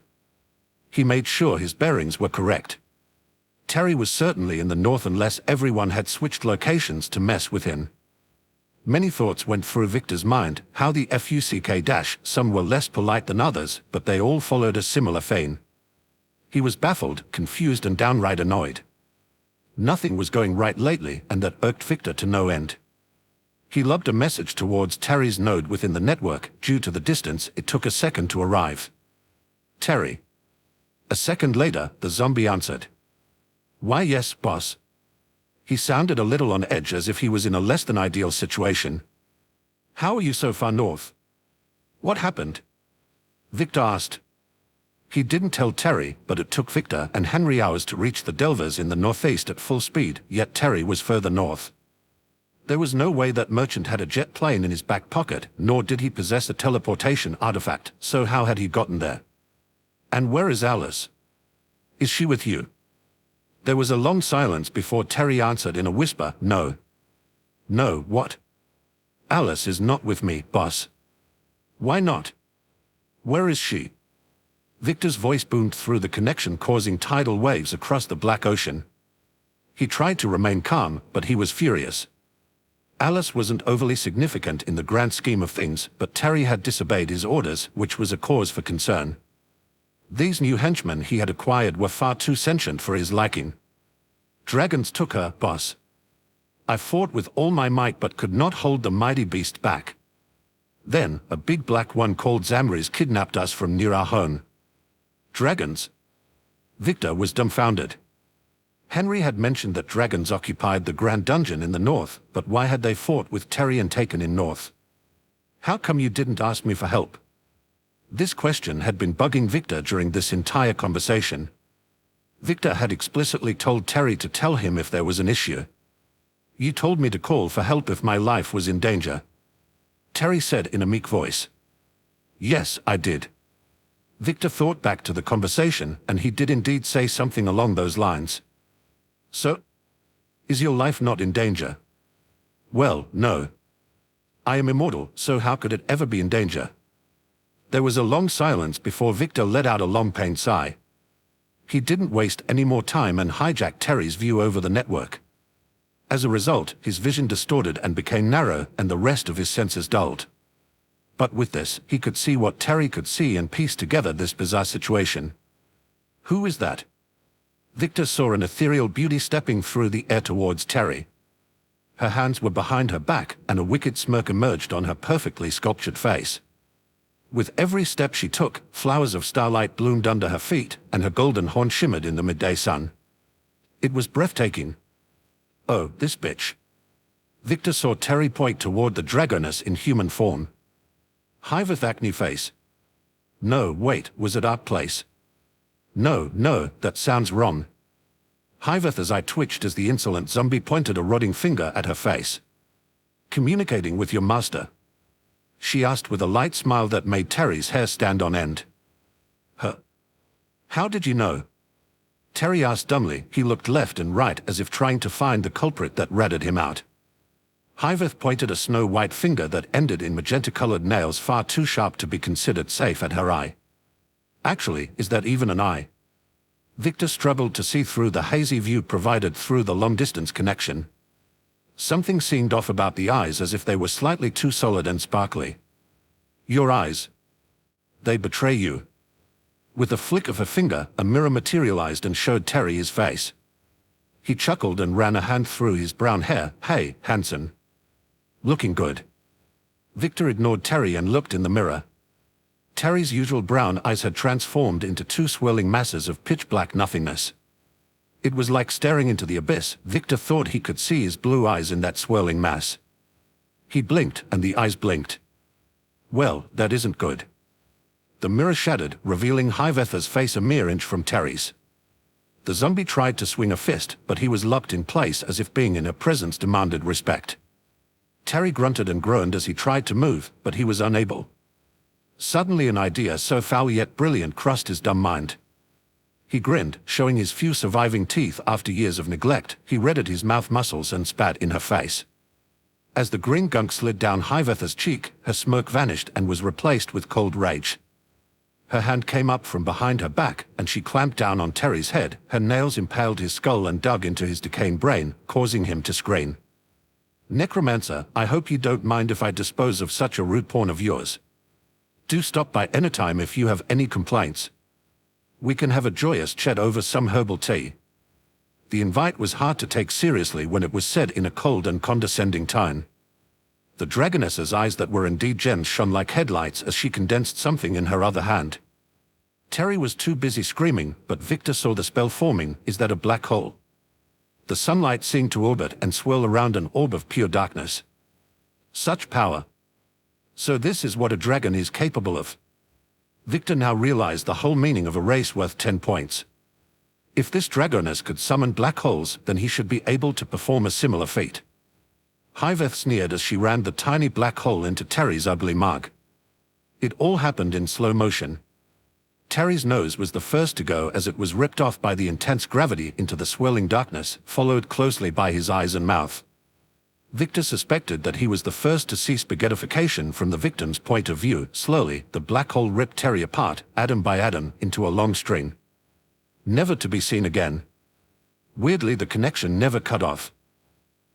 He made sure his bearings were correct. Terry was certainly in the north unless everyone had switched locations to mess with him. Many thoughts went through Victor's mind, how the some were less polite than others, but they all followed a similar vein. He was baffled, confused and downright annoyed. Nothing was going right lately, and that irked Victor to no end. He lobbed a message towards Terry's node within the network. Due to the distance, it took a second to arrive. Terry. A second later, the zombie answered. Why yes, boss. He sounded a little on edge, as if he was in a less than ideal situation. How are you so far north? What happened? Victor asked. He didn't tell Terry, but it took Victor and Henry hours to reach the Delvers in the northeast at full speed, yet Terry was further north. There was no way that merchant had a jet plane in his back pocket, nor did he possess a teleportation artifact, so how had he gotten there? And where is Alice? Is she with you? There was a long silence before Terry answered in a whisper, no. No, what? Alice is not with me, boss. Why not? Where is she? Victor's voice boomed through the connection, causing tidal waves across the black ocean. He tried to remain calm, but he was furious. Alice wasn't overly significant in the grand scheme of things, but Terry had disobeyed his orders, which was a cause for concern. These new henchmen he had acquired were far too sentient for his liking. Dragons took her, boss. I fought with all my might but could not hold the mighty beast back. Then, a big black one called Zamriz kidnapped us from near our home. Dragons? Victor was dumbfounded. Henry had mentioned that dragons occupied the Grand Dungeon in the north, but why had they fought with Terry and taken in north? How come you didn't ask me for help? This question had been bugging Victor during this entire conversation. Victor had explicitly told Terry to tell him if there was an issue. You told me to call for help if my life was in danger. Terry said in a meek voice. Yes, I did. Victor thought back to the conversation, and he did indeed say something along those lines. So? Is your life not in danger? Well, no. I am immortal, so how could it ever be in danger? There was a long silence before Victor let out a long pained sigh. He didn't waste any more time and hijacked Terry's view over the network. As a result, his vision distorted and became narrow, and the rest of his senses dulled. But with this, he could see what Terry could see and piece together this bizarre situation. Who is that? Victor saw an ethereal beauty stepping through the air towards Terry. Her hands were behind her back, and a wicked smirk emerged on her perfectly sculptured face. With every step she took, flowers of starlight bloomed under her feet, and her golden horn shimmered in the midday sun. It was breathtaking. Oh, this bitch. Victor saw Terry point toward the dragoness in human form. Hyveth acne face. No, wait, was it our place? No, that sounds wrong. Hyveth's eye twitched as the insolent zombie pointed a rotting finger at her face. Communicating with your master? She asked with a light smile that made Terry's hair stand on end. Huh? How did you know? Terry asked dumbly. He looked left and right as if trying to find the culprit that ratted him out. Hyveth pointed a snow-white finger that ended in magenta-colored nails far too sharp to be considered safe at her eye. Actually, is that even an eye? Victor struggled to see through the hazy view provided through the long-distance connection. Something seemed off about the eyes, as if they were slightly too solid and sparkly. Your eyes. They betray you. With a flick of her finger, a mirror materialized and showed Terry his face. He chuckled and ran a hand through his brown hair. Hey, Hanson. Looking good. Victor ignored Terry and looked in the mirror. Terry's usual brown eyes had transformed into two swirling masses of pitch-black nothingness. It was like staring into the abyss. Victor thought he could see his blue eyes in that swirling mass. He blinked, and the eyes blinked. Well, that isn't good. The mirror shattered, revealing Hyveth's face a mere inch from Terry's. The zombie tried to swing a fist, but he was locked in place as if being in her presence demanded respect. Terry grunted and groaned as he tried to move, but he was unable. Suddenly an idea so foul yet brilliant crossed his dumb mind. He grinned, showing his few surviving teeth after years of neglect. He redded his mouth muscles and spat in her face. As the green gunk slid down Hyveth's cheek, her smirk vanished and was replaced with cold rage. Her hand came up from behind her back, and she clamped down on Terry's head. Her nails impaled his skull and dug into his decaying brain, causing him to scream. "Necromancer, I hope you don't mind if I dispose of such a rude pawn of yours. Do stop by anytime if you have any complaints. We can have a joyous chat over some herbal tea." The invite was hard to take seriously when it was said in a cold and condescending tone. The dragoness's eyes that were indeed gems shone like headlights as she condensed something in her other hand. Terry was too busy screaming, but Victor saw the spell forming. Is that a black hole? The sunlight seemed to orbit and swirl around an orb of pure darkness. Such power! So this is what a dragon is capable of. Victor now realized the whole meaning of a race worth 10 points. If this dragoness could summon black holes, then he should be able to perform a similar feat. Hyveth sneered as she rammed the tiny black hole into Terry's ugly mug. It all happened in slow motion. Terry's nose was the first to go as it was ripped off by the intense gravity into the swirling darkness, followed closely by his eyes and mouth. Victor suspected that he was the first to see spaghettification from the victim's point of view. Slowly, the black hole ripped Terry apart, atom by atom, into a long string. Never to be seen again. Weirdly, the connection never cut off.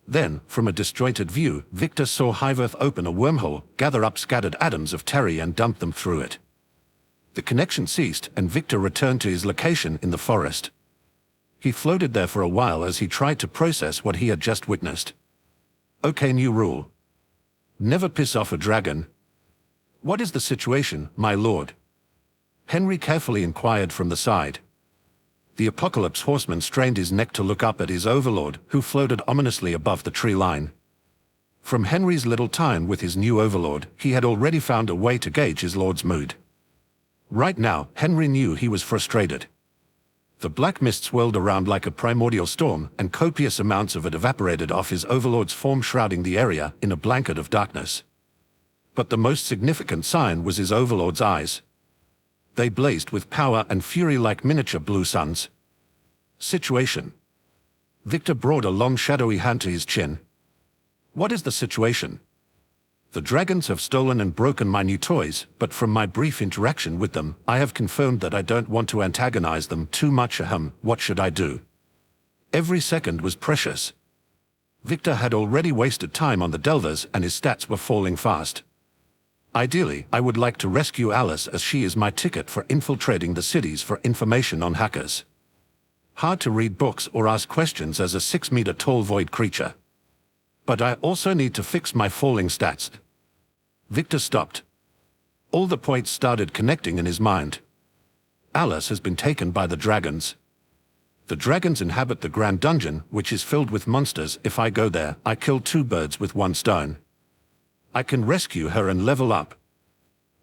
Then, from a disjointed view, Victor saw Hyveth open a wormhole, gather up scattered atoms of Terry and dump them through it. The connection ceased, and Victor returned to his location in the forest. He floated there for a while as he tried to process what he had just witnessed. Okay, new rule. Never piss off a dragon. What is the situation, my lord? Henry carefully inquired from the side. The apocalypse horseman strained his neck to look up at his overlord, who floated ominously above the tree line. From Henry's little time with his new overlord, he had already found a way to gauge his lord's mood. Right now, Henry knew he was frustrated. The black mist swirled around like a primordial storm, and copious amounts of it evaporated off his overlord's form, shrouding the area in a blanket of darkness. But the most significant sign was his overlord's eyes. They blazed with power and fury like miniature blue suns. Situation. Victor brought a long shadowy hand to his chin. What is the situation? The dragons have stolen and broken my new toys, but from my brief interaction with them, I have confirmed that I don't want to antagonize them too much. What should I do? Every second was precious. Victor had already wasted time on the Delvers and his stats were falling fast. Ideally, I would like to rescue Alice as she is my ticket for infiltrating the cities for information on hackers. Hard to read books or ask questions as a 6-meter-tall void creature. But I also need to fix my falling stats. Victor stopped. All the points started connecting in his mind. Alice has been taken by the dragons. The dragons inhabit the Grand Dungeon, which is filled with monsters. If I go there, I kill 2 birds with 1 stone. I can rescue her and level up.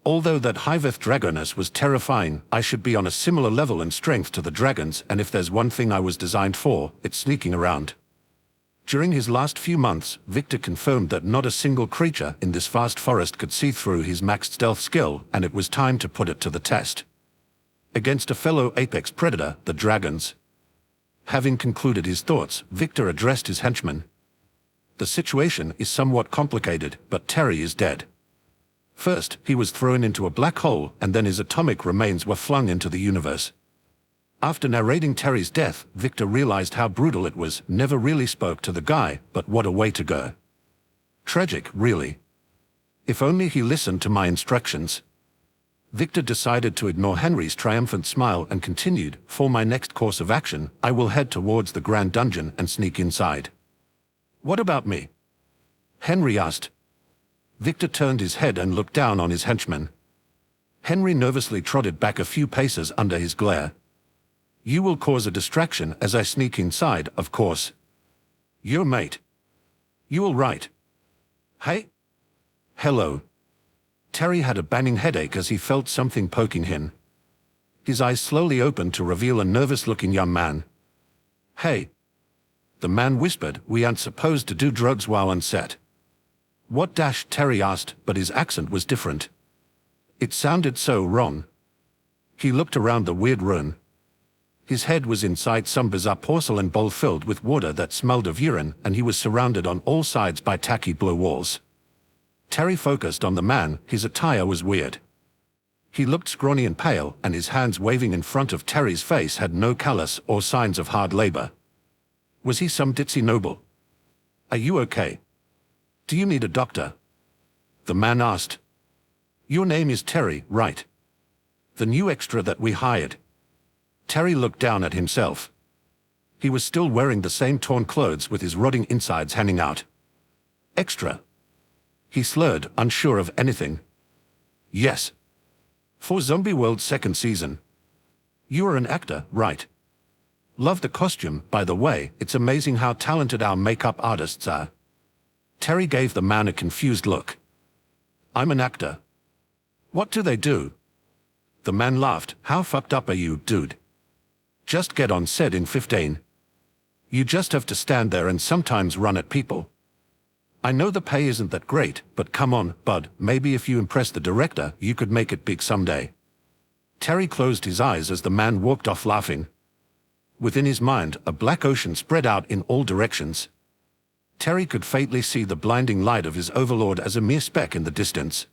Although that Hyveth dragoness was terrifying, I should be on a similar level in strength to the dragons, and if there's one thing I was designed for, it's sneaking around. During his last few months, Victor confirmed that not a single creature in this vast forest could see through his maxed stealth skill, and it was time to put it to the test. Against a fellow apex predator, the dragons. Having concluded his thoughts, Victor addressed his henchman. The situation is somewhat complicated, but Terry is dead. First, he was thrown into a black hole, and then his atomic remains were flung into the universe. After narrating Terry's death, Victor realized how brutal it was. Never really spoke to the guy, but what a way to go. Tragic, really. If only he listened to my instructions. Victor decided to ignore Henry's triumphant smile and continued, for my next course of action, I will head towards the Grand Dungeon and sneak inside. What about me? Henry asked. Victor turned his head and looked down on his henchman. Henry nervously trotted back a few paces under his glare. You will cause a distraction as I sneak inside, of course. Your mate. You all right? Hey? Hello. Terry had a banning headache as he felt something poking him. His eyes slowly opened to reveal a nervous-looking young man. Hey. The man whispered, we aren't supposed to do drugs while on set. What? Terry asked, but his accent was different. It sounded so wrong. He looked around the weird room. His head was inside some bizarre porcelain bowl filled with water that smelled of urine, and he was surrounded on all sides by tacky blue walls. Terry focused on the man. His attire was weird. He looked scrawny and pale, and his hands waving in front of Terry's face had no callus or signs of hard labor. Was he some ditzy noble? "Are you okay? Do you need a doctor?" the man asked. "Your name is Terry, right? The new extra that we hired." Terry looked down at himself. He was still wearing the same torn clothes with his rotting insides hanging out. "Extra?" he slurred, unsure of anything. "Yes. For Zombie World's second season. You are an actor, right? Love the costume, by the way. It's amazing how talented our makeup artists are." Terry gave the man a confused look. "I'm an actor. What do they do?" The man laughed. "How fucked up are you, dude? Just get on set in 15. You just have to stand there and sometimes run at people. I know the pay isn't that great, but come on, bud, maybe if you impress the director, you could make it big someday." Terry closed his eyes as the man walked off laughing. Within his mind, a black ocean spread out in all directions. Terry could faintly see the blinding light of his overlord as a mere speck in the distance.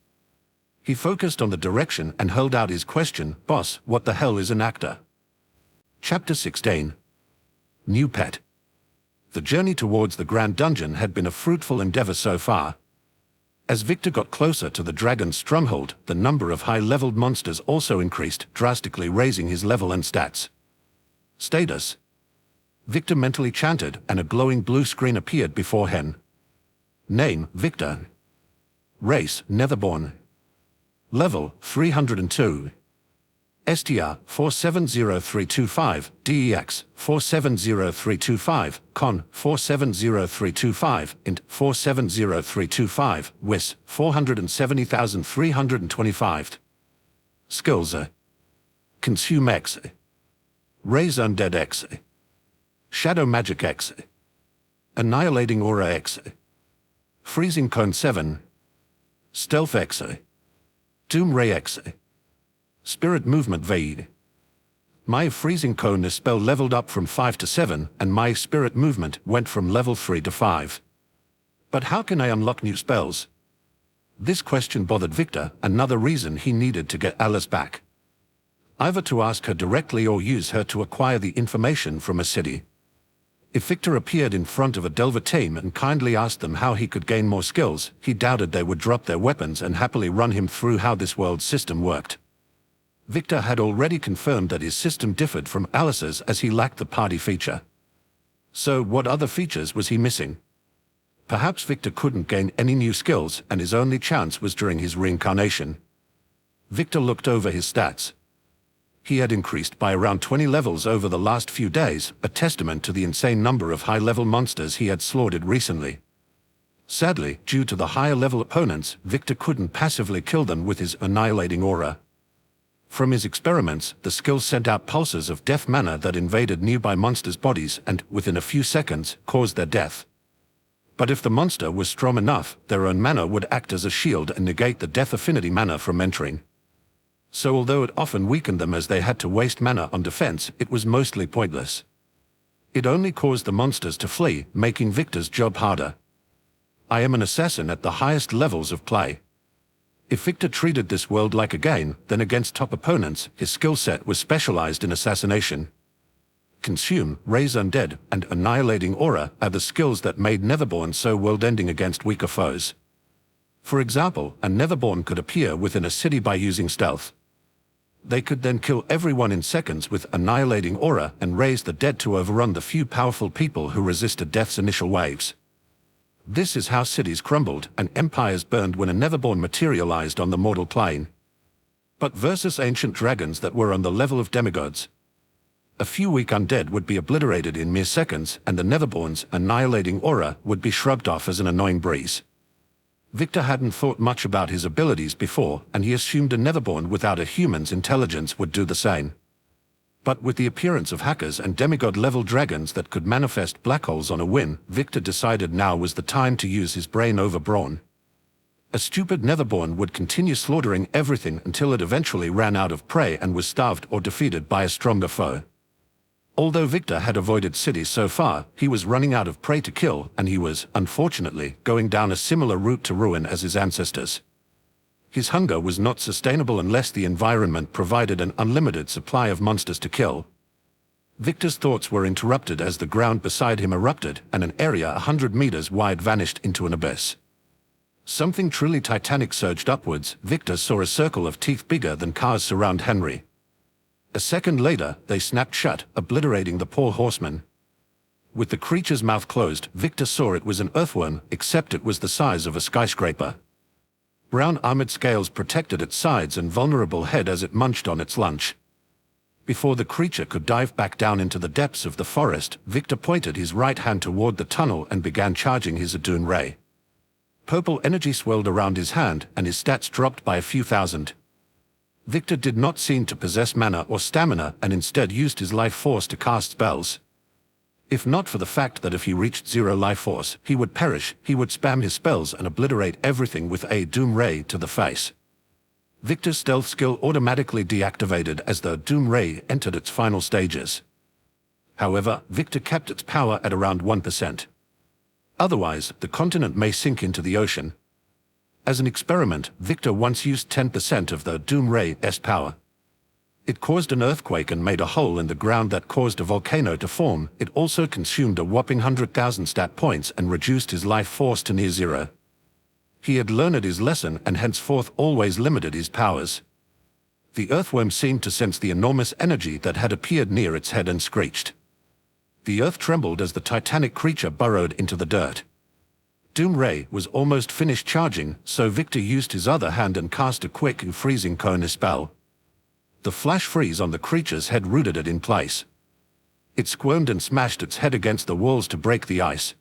He focused on the direction and hurled out his question, "Boss, what the hell is an actor?" Chapter 16. New Pet. The journey towards the Grand Dungeon had been a fruitful endeavor so far. As Victor got closer to the dragon's stronghold, the number of high-leveled monsters also increased, drastically raising his level and stats. Status. Victor mentally chanted, and a glowing blue screen appeared before him. Name, Victor. Race, Netherborne. Level, 302. STR, 470325, DEX, 470325, Con, 470325, Int, 470325, WIS, 470,325. Skills Consume X, Raise Undead X, Shadow Magic X, Annihilating Aura X, Freezing Cone 7, Stealth X, Doom Ray X, Spirit Movement V. My Freezing Cone is spell leveled up from 5 to 7, and my Spirit Movement went from level 3 to 5. But how can I unlock new spells? This question bothered Victor, another reason he needed to get Alice back. Either to ask her directly or use her to acquire the information from a city. If Victor appeared in front of a Delver team and kindly asked them how he could gain more skills, he doubted they would drop their weapons and happily run him through how this world's system worked. Victor had already confirmed that his system differed from Alice's as he lacked the party feature. So what other features was he missing? Perhaps Victor couldn't gain any new skills and his only chance was during his reincarnation. Victor looked over his stats. He had increased by around 20 levels over the last few days, a testament to the insane number of high-level monsters he had slaughtered recently. Sadly, due to the higher-level opponents, Victor couldn't passively kill them with his annihilating aura. From his experiments, the skill sent out pulses of death mana that invaded nearby monsters' bodies and, within a few seconds, caused their death. But if the monster was strong enough, their own mana would act as a shield and negate the death affinity mana from entering. So although it often weakened them as they had to waste mana on defense, it was mostly pointless. It only caused the monsters to flee, making Victor's job harder. I am an assassin at the highest levels of play. If Victor treated this world like a game, then against top opponents, his skill set was specialized in assassination. Consume, Raise Undead, and Annihilating Aura are the skills that made Netherborne so world-ending against weaker foes. For example, a Netherborne could appear within a city by using stealth. They could then kill everyone in seconds with Annihilating Aura and raise the dead to overrun the few powerful people who resisted death's initial waves. This is how cities crumbled and empires burned when a Netherborne materialized on the mortal plane. But versus ancient dragons that were on the level of demigods, a few weak undead would be obliterated in mere seconds, and the Netherborne's annihilating aura would be shrugged off as an annoying breeze. Victor hadn't thought much about his abilities before, and he assumed a Netherborne without a human's intelligence would do the same. But with the appearance of hackers and demigod-level dragons that could manifest black holes on a whim, Victor decided now was the time to use his brain over brawn. A stupid Netherborne would continue slaughtering everything until it eventually ran out of prey and was starved or defeated by a stronger foe. Although Victor had avoided cities so far, he was running out of prey to kill, and he was, unfortunately, going down a similar route to ruin as his ancestors. His hunger was not sustainable unless the environment provided an unlimited supply of monsters to kill. Victor's thoughts were interrupted as the ground beside him erupted, and an area 100 meters wide vanished into an abyss. Something truly titanic surged upwards. Victor saw a circle of teeth bigger than cars surround Henry. A second later, they snapped shut, obliterating the poor horseman. With the creature's mouth closed, Victor saw it was an earthworm, except it was the size of a skyscraper. Brown armored scales protected its sides and vulnerable head as it munched on its lunch. Before the creature could dive back down into the depths of the forest, Victor pointed his right hand toward the tunnel and began charging his Adun ray. Purple energy swirled around his hand, and his stats dropped by a few thousand. Victor did not seem to possess mana or stamina, and instead used his life force to cast spells. If not for the fact that if he reached 0 life force, he would perish, he would spam his spells and obliterate everything with a Doom Ray to the face. Victor's stealth skill automatically deactivated as the Doom Ray entered its final stages. However, Victor kept its power at around 1%. Otherwise, the continent may sink into the ocean. As an experiment, Victor once used 10% of the Doom Ray's power. It caused an earthquake and made a hole in the ground that caused a volcano to form. It also consumed a whopping 100,000 stat points and reduced his life force to near 0. He had learned his lesson and henceforth always limited his powers. The earthworm seemed to sense the enormous energy that had appeared near its head and screeched. The earth trembled as the titanic creature burrowed into the dirt. Doom Ray was almost finished charging, so Victor used his other hand and cast a quick freezing cone spell. The flash freeze on the creature's head rooted it in place. It squirmed and smashed its head against the walls to break the ice.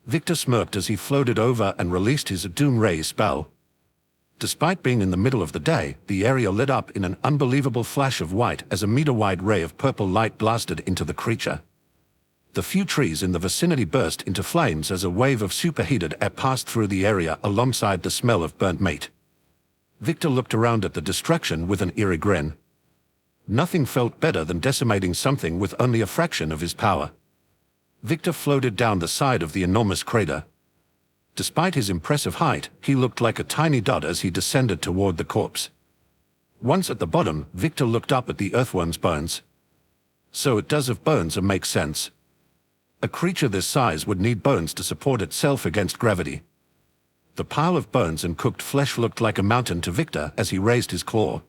Victor smirked as he floated over and released his Doom Ray spell. Despite being in the middle of the day, the area lit up in an unbelievable flash of white as a meter-wide ray of purple light blasted into the creature. The few trees in the vicinity burst into flames as a wave of superheated air passed through the area alongside the smell of burnt meat. Victor looked around at the destruction with an eerie grin. Nothing felt better than decimating something with only a fraction of his power. Victor floated down the side of the enormous crater. Despite his impressive height, he looked like a tiny dot as he descended toward the corpse. Once at the bottom, Victor looked up at the earthworm's bones. So it does if bones make sense. A creature this size would need bones to support itself against gravity. The pile of bones and cooked flesh looked like a mountain to Victor as he raised his claw.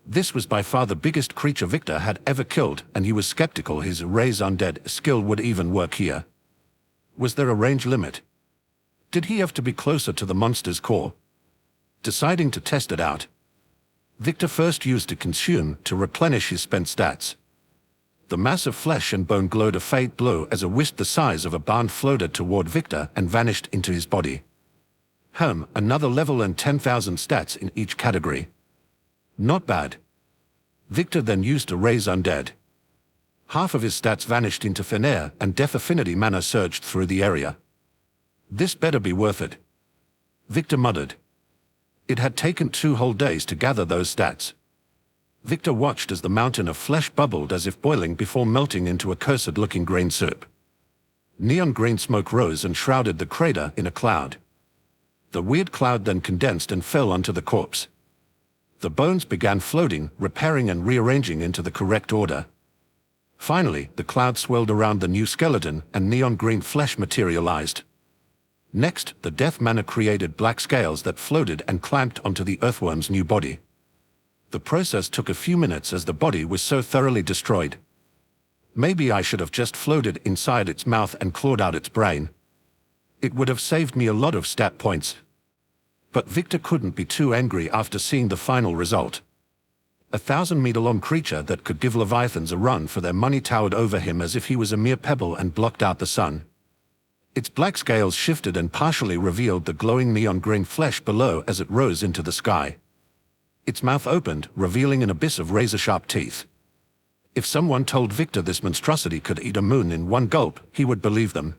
This was by far the biggest creature Victor had ever killed, and he was skeptical his raise undead skill would even work here. Was there a range limit? Did he have to be closer to the monster's core? Deciding to test it out, Victor first used a consume to replenish his spent stats. The mass of flesh and bone glowed a faint blue as a wisp the size of a barn floated toward Victor and vanished into his body. Another level and 10,000 stats in each category. Not bad. Victor then used a raise undead. Half of his stats vanished into thin air, and death affinity mana surged through the area. This better be worth it, Victor muttered. It had taken 2 whole days to gather those stats. Victor watched as the mountain of flesh bubbled as if boiling before melting into a cursed-looking green soup. Neon green smoke rose and shrouded the crater in a cloud. The weird cloud then condensed and fell onto the corpse. The bones began floating, repairing and rearranging into the correct order. Finally, the cloud swirled around the new skeleton, and neon green flesh materialized. Next, the death mana created black scales that floated and clamped onto the earthworm's new body. The process took a few minutes as the body was so thoroughly destroyed. Maybe I should have just floated inside its mouth and clawed out its brain. It would have saved me a lot of stat points. But Victor couldn't be too angry after seeing the final result. A 1,000-meter-long creature that could give leviathans a run for their money towered over him as if he was a mere pebble and blocked out the sun. Its black scales shifted and partially revealed the glowing neon green flesh below as it rose into the sky. Its mouth opened, revealing an abyss of razor-sharp teeth. If someone told Victor this monstrosity could eat a moon in one gulp, he would believe them.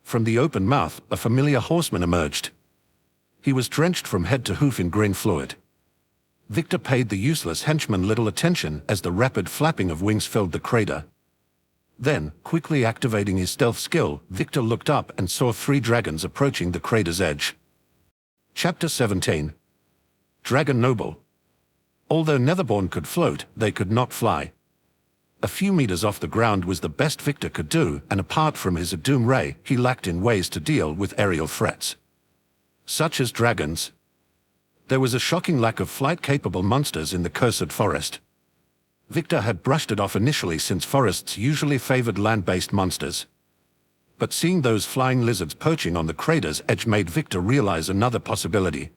From the open mouth, a familiar horseman emerged. He was drenched from head to hoof in green fluid. Victor paid the useless henchman little attention as the rapid flapping of wings filled the crater. Then, quickly activating his stealth skill, Victor looked up and saw 3 dragons approaching the crater's edge. Chapter 17. Dragon Noble. Although Netherborne could float, they could not fly. A few meters off the ground was the best Victor could do, and apart from his doom ray, he lacked in ways to deal with aerial threats, such as dragons. There was a shocking lack of flight-capable monsters in the cursed forest. Victor had brushed it off initially since forests usually favored land-based monsters. But seeing those flying lizards perching on the crater's edge made Victor realize another possibility.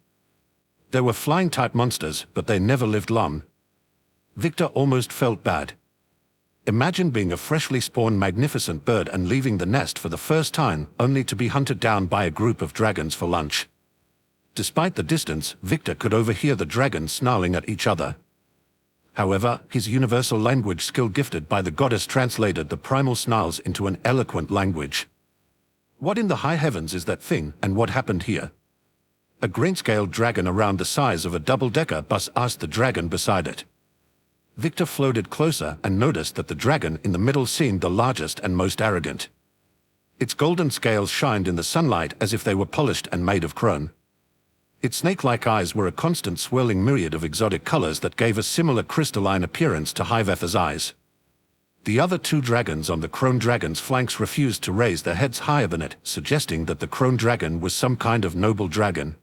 There were flying-type monsters, but they never lived long. Victor almost felt bad. Imagine being a freshly spawned magnificent bird and leaving the nest for the first time, only to be hunted down by a group of dragons for lunch. Despite the distance, Victor could overhear the dragons snarling at each other. However, his universal language skill gifted by the goddess translated the primal snarls into an eloquent language. What in the high heavens is that thing, and what happened here? A green-scaled dragon around the size of a double-decker bus asked the dragon beside it. Victor floated closer and noticed that the dragon in the middle seemed the largest and most arrogant. Its golden scales shined in the sunlight as if they were polished and made of chrome. Its snake-like eyes were a constant swirling myriad of exotic colors that gave a similar crystalline appearance to Hivetha's eyes. The other 2 dragons on the crone dragon's flanks refused to raise their heads higher than it, suggesting that the crone dragon was some kind of noble dragon.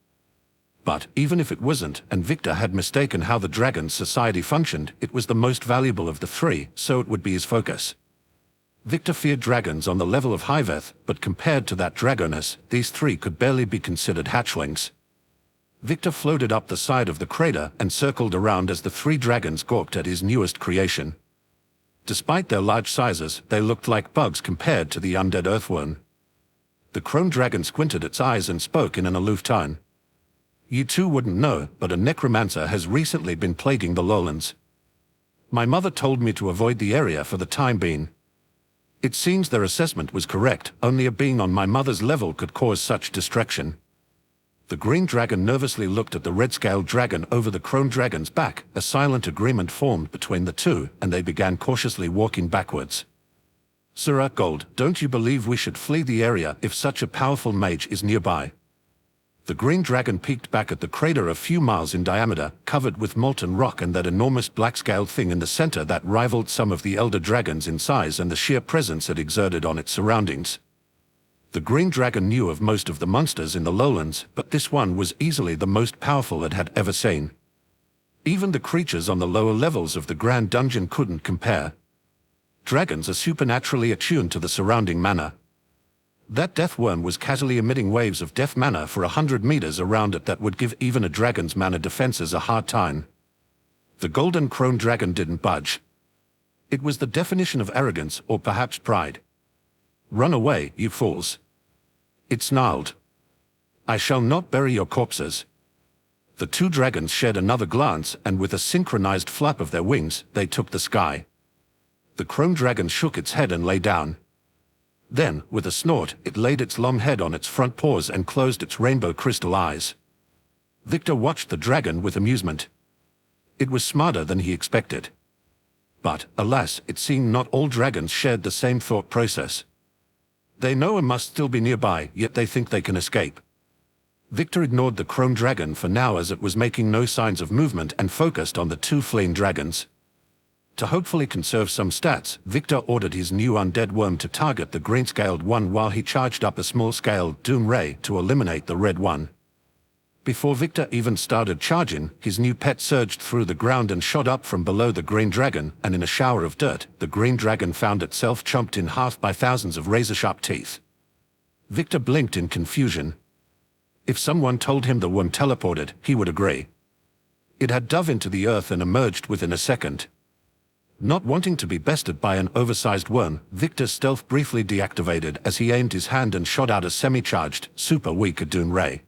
But even if it wasn't, and Victor had mistaken how the dragon's society functioned, it was the most valuable of the 3, so it would be his focus. Victor feared dragons on the level of Hiveth, but compared to that dragoness, these 3 could barely be considered hatchlings. Victor floated up the side of the crater and circled around as the 3 dragons gawked at his newest creation. Despite their large sizes, they looked like bugs compared to the undead earthworm. The crone dragon squinted its eyes and spoke in an aloof tone. You 2 wouldn't know, but a necromancer has recently been plaguing the lowlands. My mother told me to avoid the area for the time being. It seems their assessment was correct, only a being on my mother's level could cause such distraction. The green dragon nervously looked at the red-scaled dragon over the crone dragon's back. A silent agreement formed between the 2, and they began cautiously walking backwards. Sirrah Gold, don't you believe we should flee the area if such a powerful mage is nearby? The green dragon peeked back at the crater a few miles in diameter, covered with molten rock, and that enormous black-scaled thing in the center that rivaled some of the elder dragons in size and the sheer presence it exerted on its surroundings. The green dragon knew of most of the monsters in the lowlands, but this one was easily the most powerful it had ever seen. Even the creatures on the lower levels of the Grand Dungeon couldn't compare. Dragons are supernaturally attuned to the surrounding mana. That death worm was casually emitting waves of death mana for 100 meters around it that would give even a dragon's mana defenses a hard time. The golden crone dragon didn't budge. It was the definition of arrogance, or perhaps pride. Run away, you fools. It snarled. I shall not bury your corpses. The 2 dragons shared another glance, and with a synchronized flap of their wings, they took the sky. The crone dragon shook its head and lay down. Then, with a snort, it laid its long head on its front paws and closed its rainbow crystal eyes. Victor watched the dragon with amusement. It was smarter than he expected. But, alas, it seemed not all dragons shared the same thought process. They know and must still be nearby, yet they think they can escape. Victor ignored the crone dragon for now as it was making no signs of movement and focused on the 2 fleeing dragons. To hopefully conserve some stats, Victor ordered his new undead worm to target the green-scaled one while he charged up a small-scaled doom ray to eliminate the red one. Before Victor even started charging, his new pet surged through the ground and shot up from below the green dragon, and in a shower of dirt, the green dragon found itself chomped in half by thousands of razor-sharp teeth. Victor blinked in confusion. If someone told him the worm teleported, he would agree. It had dove into the earth and emerged within a second. Not wanting to be bested by an oversized worm, Victor's stealth briefly deactivated as he aimed his hand and shot out a semi-charged, super-weak doom ray.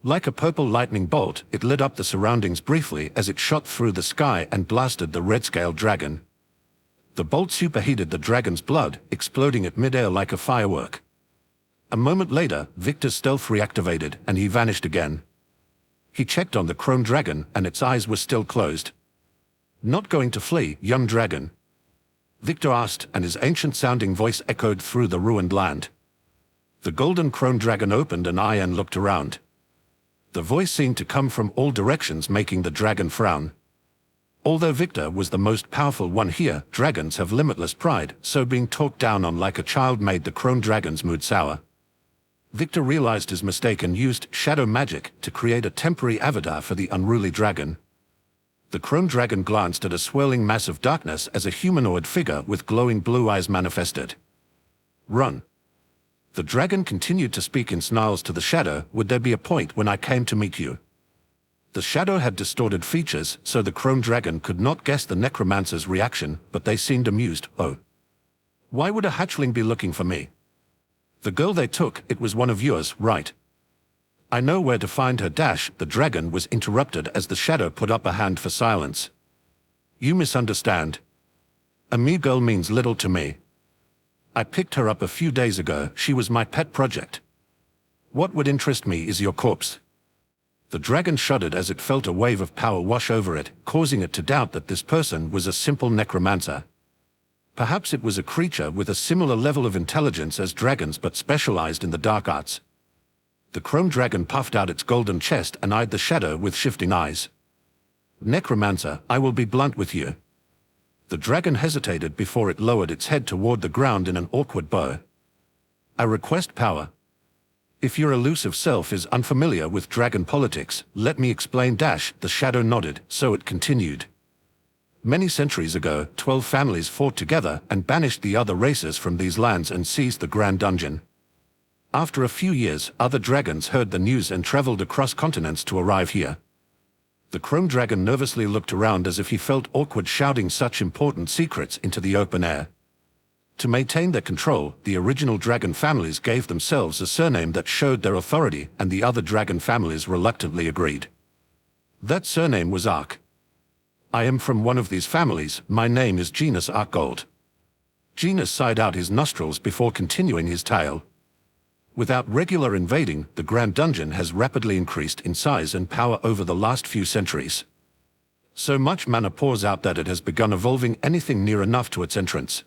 Like a purple lightning bolt, it lit up the surroundings briefly as it shot through the sky and blasted the red-scaled dragon. The bolt superheated the dragon's blood, exploding at mid-air like a firework. A moment later, Victor's stealth reactivated, and he vanished again. He checked on the crone dragon and its eyes were still closed. "Not going to flee, young dragon?" Victor asked, and his ancient-sounding voice echoed through the ruined land. The golden crone dragon opened an eye and looked around. The voice seemed to come from all directions, making the dragon frown. Although Victor was the most powerful one here, dragons have limitless pride, so being talked down on like a child made the crone dragon's mood sour. Victor realized his mistake and used shadow magic to create a temporary avatar for the unruly dragon. The crone dragon glanced at a swirling mass of darkness as a humanoid figure with glowing blue eyes manifested. "Run." The dragon continued to speak in snarls to the shadow. "Would there be a point when I came to meet you?" The shadow had distorted features, so the crone dragon could not guess the necromancer's reaction, but they seemed amused. "Oh. Why would a hatchling be looking for me?" "The girl they took, it was one of yours, right?" "I know where to find her." The dragon was interrupted as the shadow put up a hand for silence. "You misunderstand. A me girl means little to me. I picked her up a few days ago. She was my pet project. What would interest me is your corpse." The dragon shuddered as it felt a wave of power wash over it, causing it to doubt that this person was a simple necromancer. Perhaps it was a creature with a similar level of intelligence as dragons but specialized in the dark arts. The crone dragon puffed out its golden chest and eyed the shadow with shifting eyes. "Necromancer, I will be blunt with you." The dragon hesitated before it lowered its head toward the ground in an awkward bow. "I request power. If your elusive self is unfamiliar with dragon politics, let me explain." The shadow nodded, so it continued. "Many centuries ago, 12 families fought together and banished the other races from these lands and seized the Grand Dungeon. After a few years, other dragons heard the news and traveled across continents to arrive here." The crone dragon nervously looked around as if he felt awkward shouting such important secrets into the open air. To maintain their control, the original dragon families gave themselves a surname that showed their authority, and the other dragon families reluctantly agreed. That surname was Ark. "I am from one of these families. My name is Genus Arkgold." Genus sighed out his nostrils before continuing his tale. "Without regular invading, the Grand Dungeon has rapidly increased in size and power over the last few centuries. So much mana pours out that it has begun evolving anything near enough to its entrance."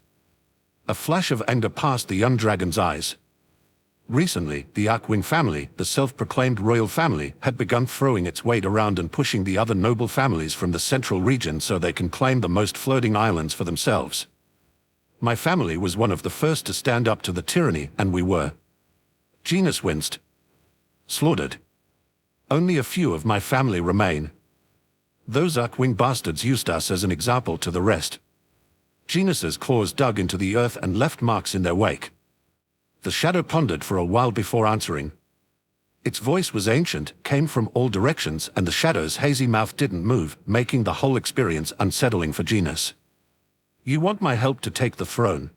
A flash of anger passed the young dragon's eyes. Recently, the Arkwing family, the self-proclaimed royal family, had begun throwing its weight around and pushing the other noble families from the central region so they can claim the most floating islands for themselves. My family was one of the first to stand up to the tyranny, and we were. Genus winced. Slaughtered. Only a few of my family remain. Those Arkwing bastards used us as an example to the rest. Genus's claws dug into the earth and left marks in their wake. The shadow pondered for a while before answering. Its voice was ancient, came from all directions, and the shadow's hazy mouth didn't move, making the whole experience unsettling for Genus. "You want my help to take the throne?"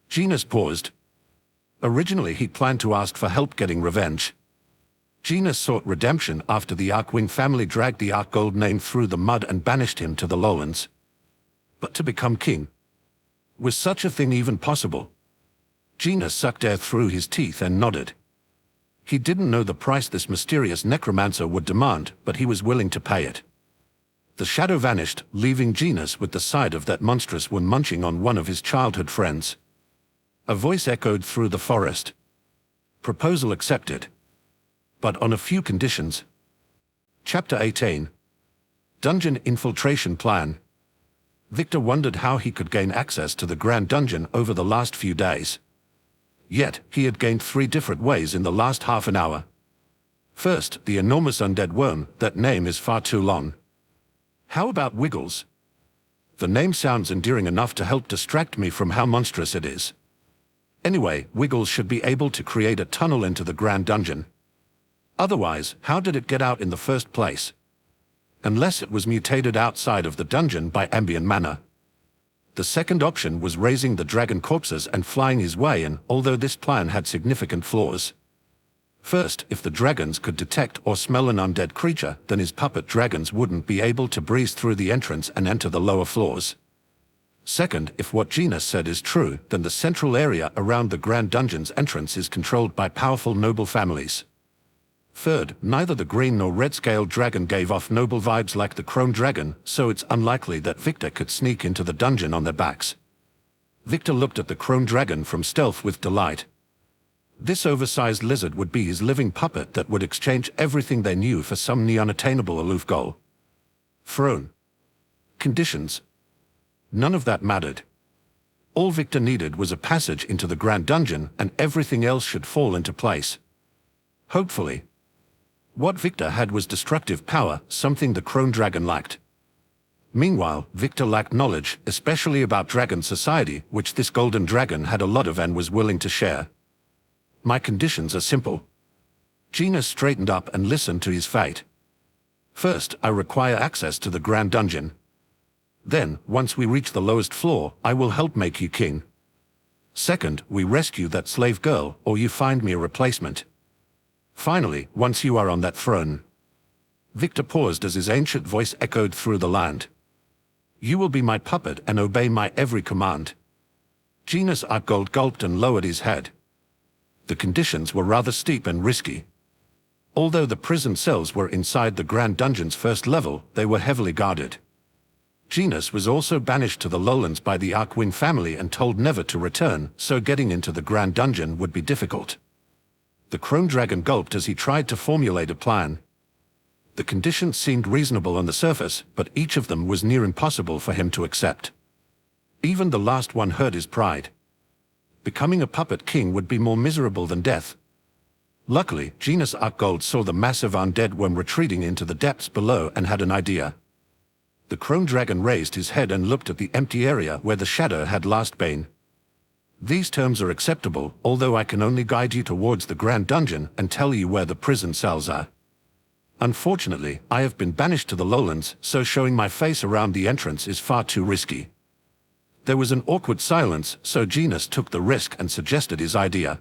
Genus paused. Originally he planned to ask for help getting revenge. Genus sought redemption after the Arkwing family dragged the Arkgold name through the mud and banished him to the lowlands. But to become king? Was such a thing even possible? Genus sucked air through his teeth and nodded. He didn't know the price this mysterious necromancer would demand, but he was willing to pay it. The shadow vanished, leaving Genus with the sight of that monstrous one munching on one of his childhood friends. A voice echoed through the forest. "Proposal accepted. But on a few conditions." Chapter 18. Dungeon Infiltration Plan. Victor wondered how he could gain access to the Grand Dungeon over the last few days. Yet, he had gained 3 different ways in the last half an hour. First, the enormous undead worm. That name is far too long. How about Wiggles? The name sounds endearing enough to help distract me from how monstrous it is. Anyway, Wiggles should be able to create a tunnel into the Grand Dungeon. Otherwise, how did it get out in the first place? Unless it was mutated outside of the dungeon by ambient mana. The second option was raising the dragon corpses and flying his way in, although this plan had significant flaws. First, if the dragons could detect or smell an undead creature, then his puppet dragons wouldn't be able to breeze through the entrance and enter the lower floors. Second, if what Genus said is true, then the central area around the Grand Dungeon's entrance is controlled by powerful noble families. Third, neither the green nor red-scaled dragon gave off noble vibes like the chrome dragon, so it's unlikely that Victor could sneak into the dungeon on their backs. Victor looked at the chrome dragon from stealth with delight. This oversized lizard would be his living puppet that would exchange everything they knew for some unattainable aloof goal. Throne. Conditions. None of that mattered. All Victor needed was a passage into the Grand Dungeon, and everything else should fall into place. Hopefully. What Victor had was destructive power, something the Chrome Dragon lacked. Meanwhile, Victor lacked knowledge, especially about dragon society, which this golden dragon had a lot of and was willing to share. My conditions are simple. Gina straightened up and listened to his fate. First, I require access to the Grand Dungeon. Then, once we reach the lowest floor, I will help make you king. Second, we rescue that slave girl, or you find me a replacement. Finally, once you are on that throne. Victor paused as his ancient voice echoed through the land. You will be my puppet and obey my every command. Genus Artgold gulped and lowered his head. The conditions were rather steep and risky. Although the prison cells were inside the Grand Dungeon's first level, they were heavily guarded. Genus was also banished to the lowlands by the Arkwing family and told never to return, so getting into the Grand Dungeon would be difficult. The Chrome Dragon gulped as he tried to formulate a plan. The conditions seemed reasonable on the surface, but each of them was near impossible for him to accept. Even the last one hurt his pride. Becoming a puppet king would be more miserable than death. Luckily, Genus Artgold saw the massive undead worm retreating into the depths below and had an idea. The Chrome Dragon raised his head and looked at the empty area where the shadow had last been. These terms are acceptable, although I can only guide you towards the Grand Dungeon and tell you where the prison cells are. Unfortunately, I have been banished to the lowlands, so showing my face around the entrance is far too risky. There was an awkward silence, so Genus took the risk and suggested his idea.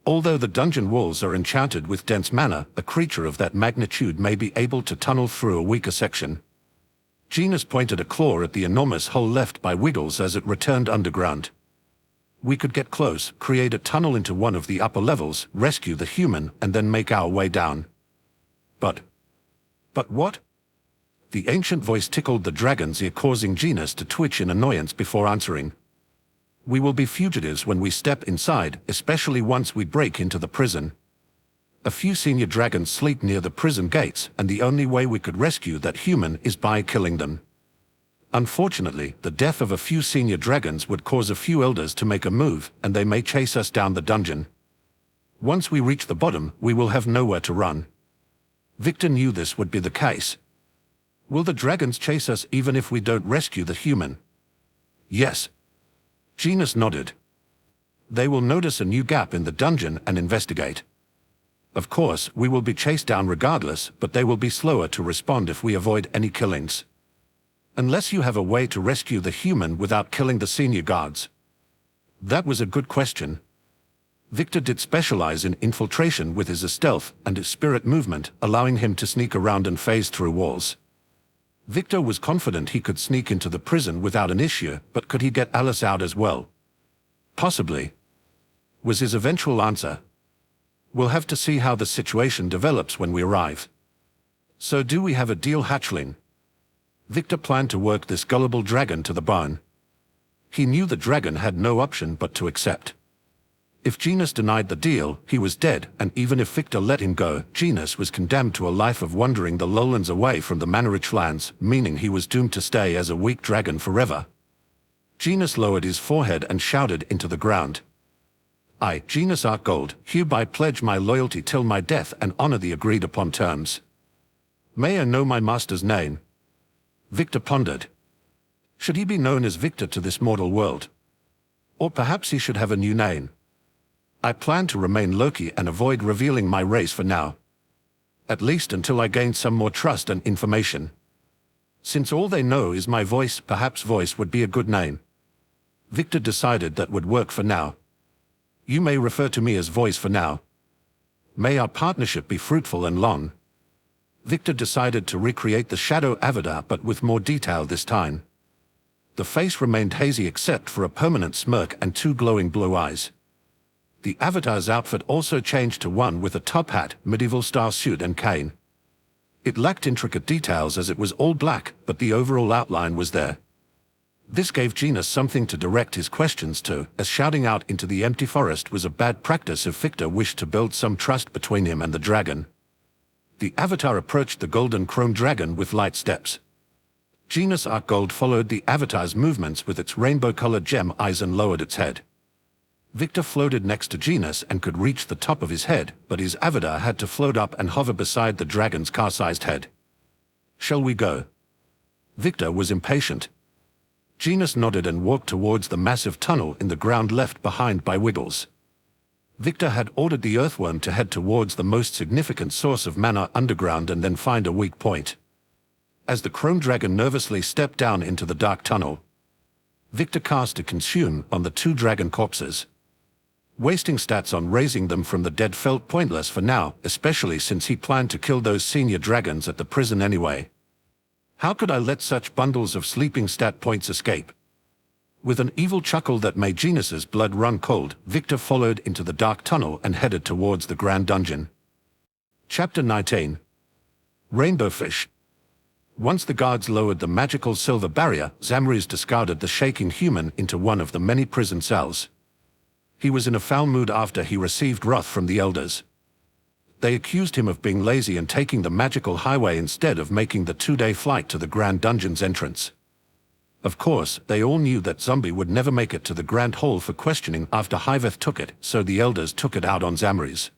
Although the dungeon walls are enchanted with dense mana, a creature of that magnitude may be able to tunnel through a weaker section. Genus pointed a claw at the enormous hole left by Wiggles as it returned underground. We could get close, create a tunnel into one of the upper levels, rescue the human, and then make our way down. But what? The ancient voice tickled the dragon's ear, causing Genus to twitch in annoyance before answering. We will be fugitives when we step inside, especially once we break into the prison. A few senior dragons sleep near the prison gates, and the only way we could rescue that human is by killing them. Unfortunately, the death of a few senior dragons would cause a few elders to make a move, and they may chase us down the dungeon. Once we reach the bottom, we will have nowhere to run. Victor knew this would be the case. Will the dragons chase us even if we don't rescue the human? Yes. Genus nodded. They will notice a new gap in the dungeon and investigate. Of course, we will be chased down regardless, but they will be slower to respond if we avoid any killings. Unless you have a way to rescue the human without killing the senior guards. That was a good question. Victor did specialize in infiltration with his stealth and his spirit movement, allowing him to sneak around and phase through walls. Victor was confident he could sneak into the prison without an issue, but could he get Alice out as well? Possibly. Was his eventual answer. We'll have to see how the situation develops when we arrive. So do we have a deal, hatchling? Victor planned to work this gullible dragon to the bone. He knew the dragon had no option but to accept. If Genus denied the deal, he was dead, and even if Victor let him go, Genus was condemned to a life of wandering the lowlands away from the Manarich lands, meaning he was doomed to stay as a weak dragon forever. Genus lowered his forehead and shouted into the ground. I, Genus Artgold, hereby pledge my loyalty till my death and honor the agreed-upon terms. May I know my master's name? Victor pondered. Should he be known as Victor to this mortal world? Or perhaps he should have a new name. I plan to remain Loki and avoid revealing my race for now. At least until I gain some more trust and information. Since all they know is my voice, perhaps Voice would be a good name. Victor decided that would work for now. You may refer to me as Voice for now. May our partnership be fruitful and long. Victor decided to recreate the shadow avatar, but with more detail this time. The face remained hazy except for a permanent smirk and two glowing blue eyes. The avatar's outfit also changed to one with a top hat, medieval style suit and cane. It lacked intricate details as it was all black, but the overall outline was there. This gave Genus something to direct his questions to, as shouting out into the empty forest was a bad practice if Victor wished to build some trust between him and the dragon. The avatar approached the golden chrome dragon with light steps. Genus Arc Gold followed the avatar's movements with its rainbow-colored gem eyes and lowered its head. Victor floated next to Genus and could reach the top of his head, but his avatar had to float up and hover beside the dragon's car-sized head. "Shall we go?" Victor was impatient. Genus nodded and walked towards the massive tunnel in the ground left behind by Wiggles. Victor had ordered the earthworm to head towards the most significant source of mana underground and then find a weak point. As the chrome dragon nervously stepped down into the dark tunnel, Victor cast a consume on the two dragon corpses. Wasting stats on raising them from the dead felt pointless for now, especially since he planned to kill those senior dragons at the prison anyway. How could I let such bundles of sleeping stat points escape? With an evil chuckle that made Genus's blood run cold, Victor followed into the dark tunnel and headed towards the Grand Dungeon. Chapter 19. Rainbow Fish. Once the guards lowered the magical silver barrier, Zamriz discarded the shaking human into one of the many prison cells. He was in a foul mood after he received wrath from the elders. They accused him of being lazy and taking the magical highway instead of making the 2-day flight to the Grand Dungeon's entrance. Of course, they all knew that Zombie would never make it to the Grand Hall for questioning after Hyveth took it, so the elders took it out on Zamriz.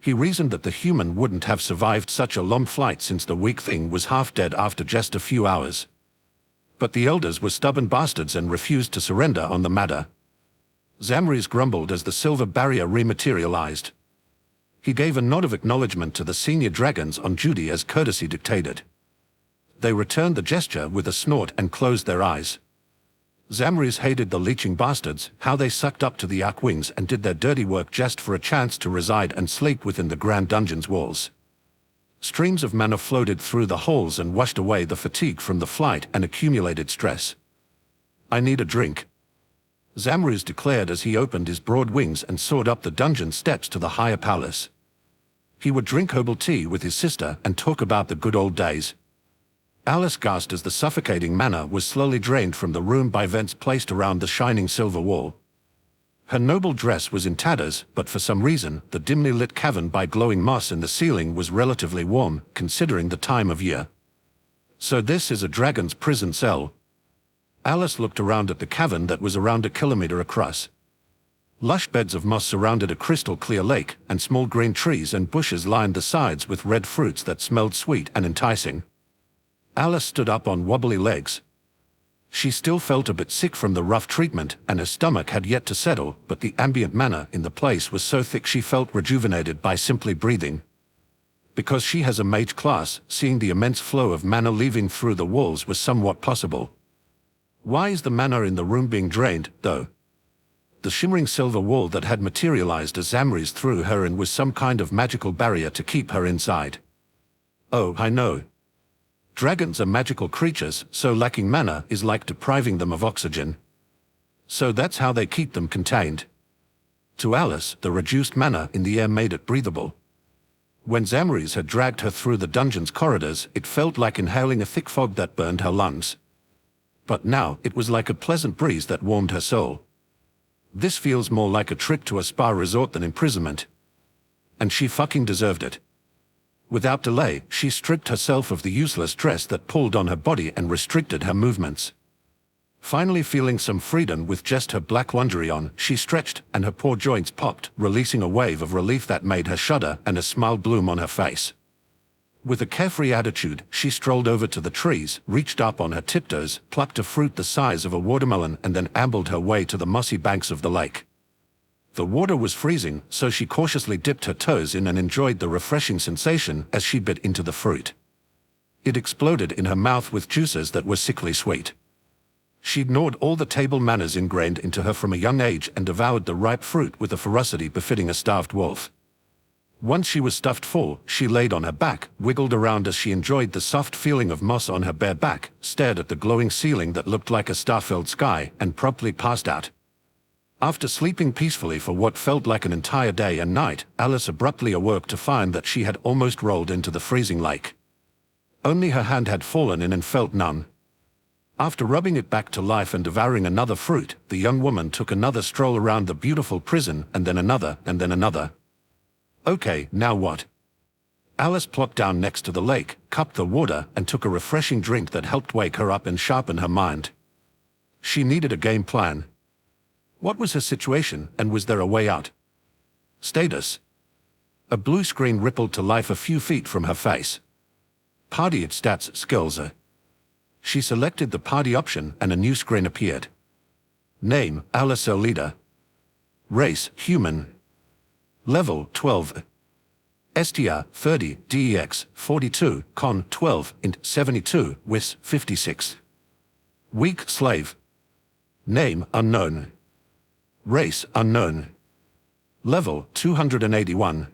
He reasoned that the human wouldn't have survived such a long flight since the weak thing was half dead after just a few hours. But the elders were stubborn bastards and refused to surrender on the matter. Zamriz grumbled as the silver barrier rematerialized. He gave a nod of acknowledgement to the senior dragons on duty as courtesy dictated. They returned the gesture with a snort and closed their eyes. Zamriz hated the leeching bastards, how they sucked up to the arc wings and did their dirty work just for a chance to reside and sleep within the Grand Dungeon's walls. Streams of mana floated through the holes and washed away the fatigue from the flight and accumulated stress. "I need a drink," Zamriz declared as he opened his broad wings and soared up the dungeon steps to the higher palace. He would drink herbal tea with his sister and talk about the good old days. Alice gasped as the suffocating mana was slowly drained from the room by vents placed around the shining silver wall. Her noble dress was in tatters, but for some reason, the dimly lit cavern by glowing moss in the ceiling was relatively warm, considering the time of year. "So this is a dragon's prison cell." Alice looked around at the cavern that was around a kilometer across. Lush beds of moss surrounded a crystal-clear lake, and small green trees and bushes lined the sides with red fruits that smelled sweet and enticing. Alice stood up on wobbly legs. She still felt a bit sick from the rough treatment, and her stomach had yet to settle, but the ambient mana in the place was so thick she felt rejuvenated by simply breathing. Because she has a mage class, seeing the immense flow of mana leaving through the walls was somewhat possible. Why is the mana in the room being drained, though? The shimmering silver wall that had materialized as Zamriz threw her in was some kind of magical barrier to keep her inside. Oh, I know. Dragons are magical creatures, so lacking mana is like depriving them of oxygen. So that's how they keep them contained. To Alice, the reduced mana in the air made it breathable. When Zamriz had dragged her through the dungeon's corridors, it felt like inhaling a thick fog that burned her lungs. But now, it was like a pleasant breeze that warmed her soul. This feels more like a trip to a spa resort than imprisonment. And she fucking deserved it. Without delay, she stripped herself of the useless dress that pulled on her body and restricted her movements. Finally feeling some freedom with just her black lingerie on, she stretched, and her poor joints popped, releasing a wave of relief that made her shudder and a smile bloom on her face. With a carefree attitude, she strolled over to the trees, reached up on her tiptoes, plucked a fruit the size of a watermelon and then ambled her way to the mossy banks of the lake. The water was freezing, so she cautiously dipped her toes in and enjoyed the refreshing sensation as she bit into the fruit. It exploded in her mouth with juices that were sickly sweet. She ignored all the table manners ingrained into her from a young age and devoured the ripe fruit with a ferocity befitting a starved wolf. Once she was stuffed full, she laid on her back, wiggled around as she enjoyed the soft feeling of moss on her bare back, stared at the glowing ceiling that looked like a star-filled sky, and promptly passed out. After sleeping peacefully for what felt like an entire day and night, Alice abruptly awoke to find that she had almost rolled into the freezing lake. Only her hand had fallen in and felt numb. After rubbing it back to life and devouring another fruit, the young woman took another stroll around the beautiful prison, and then another, and then another. Okay, now what? Alice plopped down next to the lake, cupped the water, and took a refreshing drink that helped wake her up and sharpen her mind. She needed a game plan. What was her situation, and was there a way out? Status. A blue screen rippled to life a few feet from her face. Party stats skills. She selected the party option and a new screen appeared. Name, Alice leader. Race, human. Level, 12. STR, 30, DEX, 42, Con, 12, Int, 72, WIS, 56. Weak slave. Name, unknown. Race, unknown. Level, 281.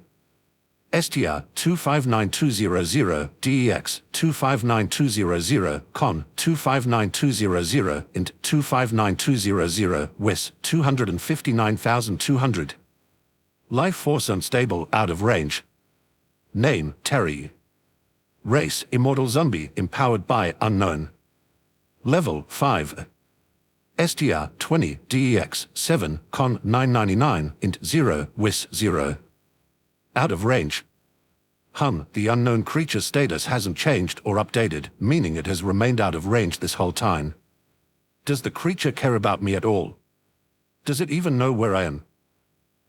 STR, 259200, DEX, 259200, Con, 259200, Int, 259200, WIS, 259,200. Life force unstable, out of range. Name, Terry. Race, immortal zombie, empowered by unknown. Level, 5. STR, 20, DEX, 7, Con, 999, Int, 0, WIS, 0. Out of range. The unknown creature's status hasn't changed or updated, meaning it has remained out of range this whole time. Does the creature care about me at all? Does it even know where I am?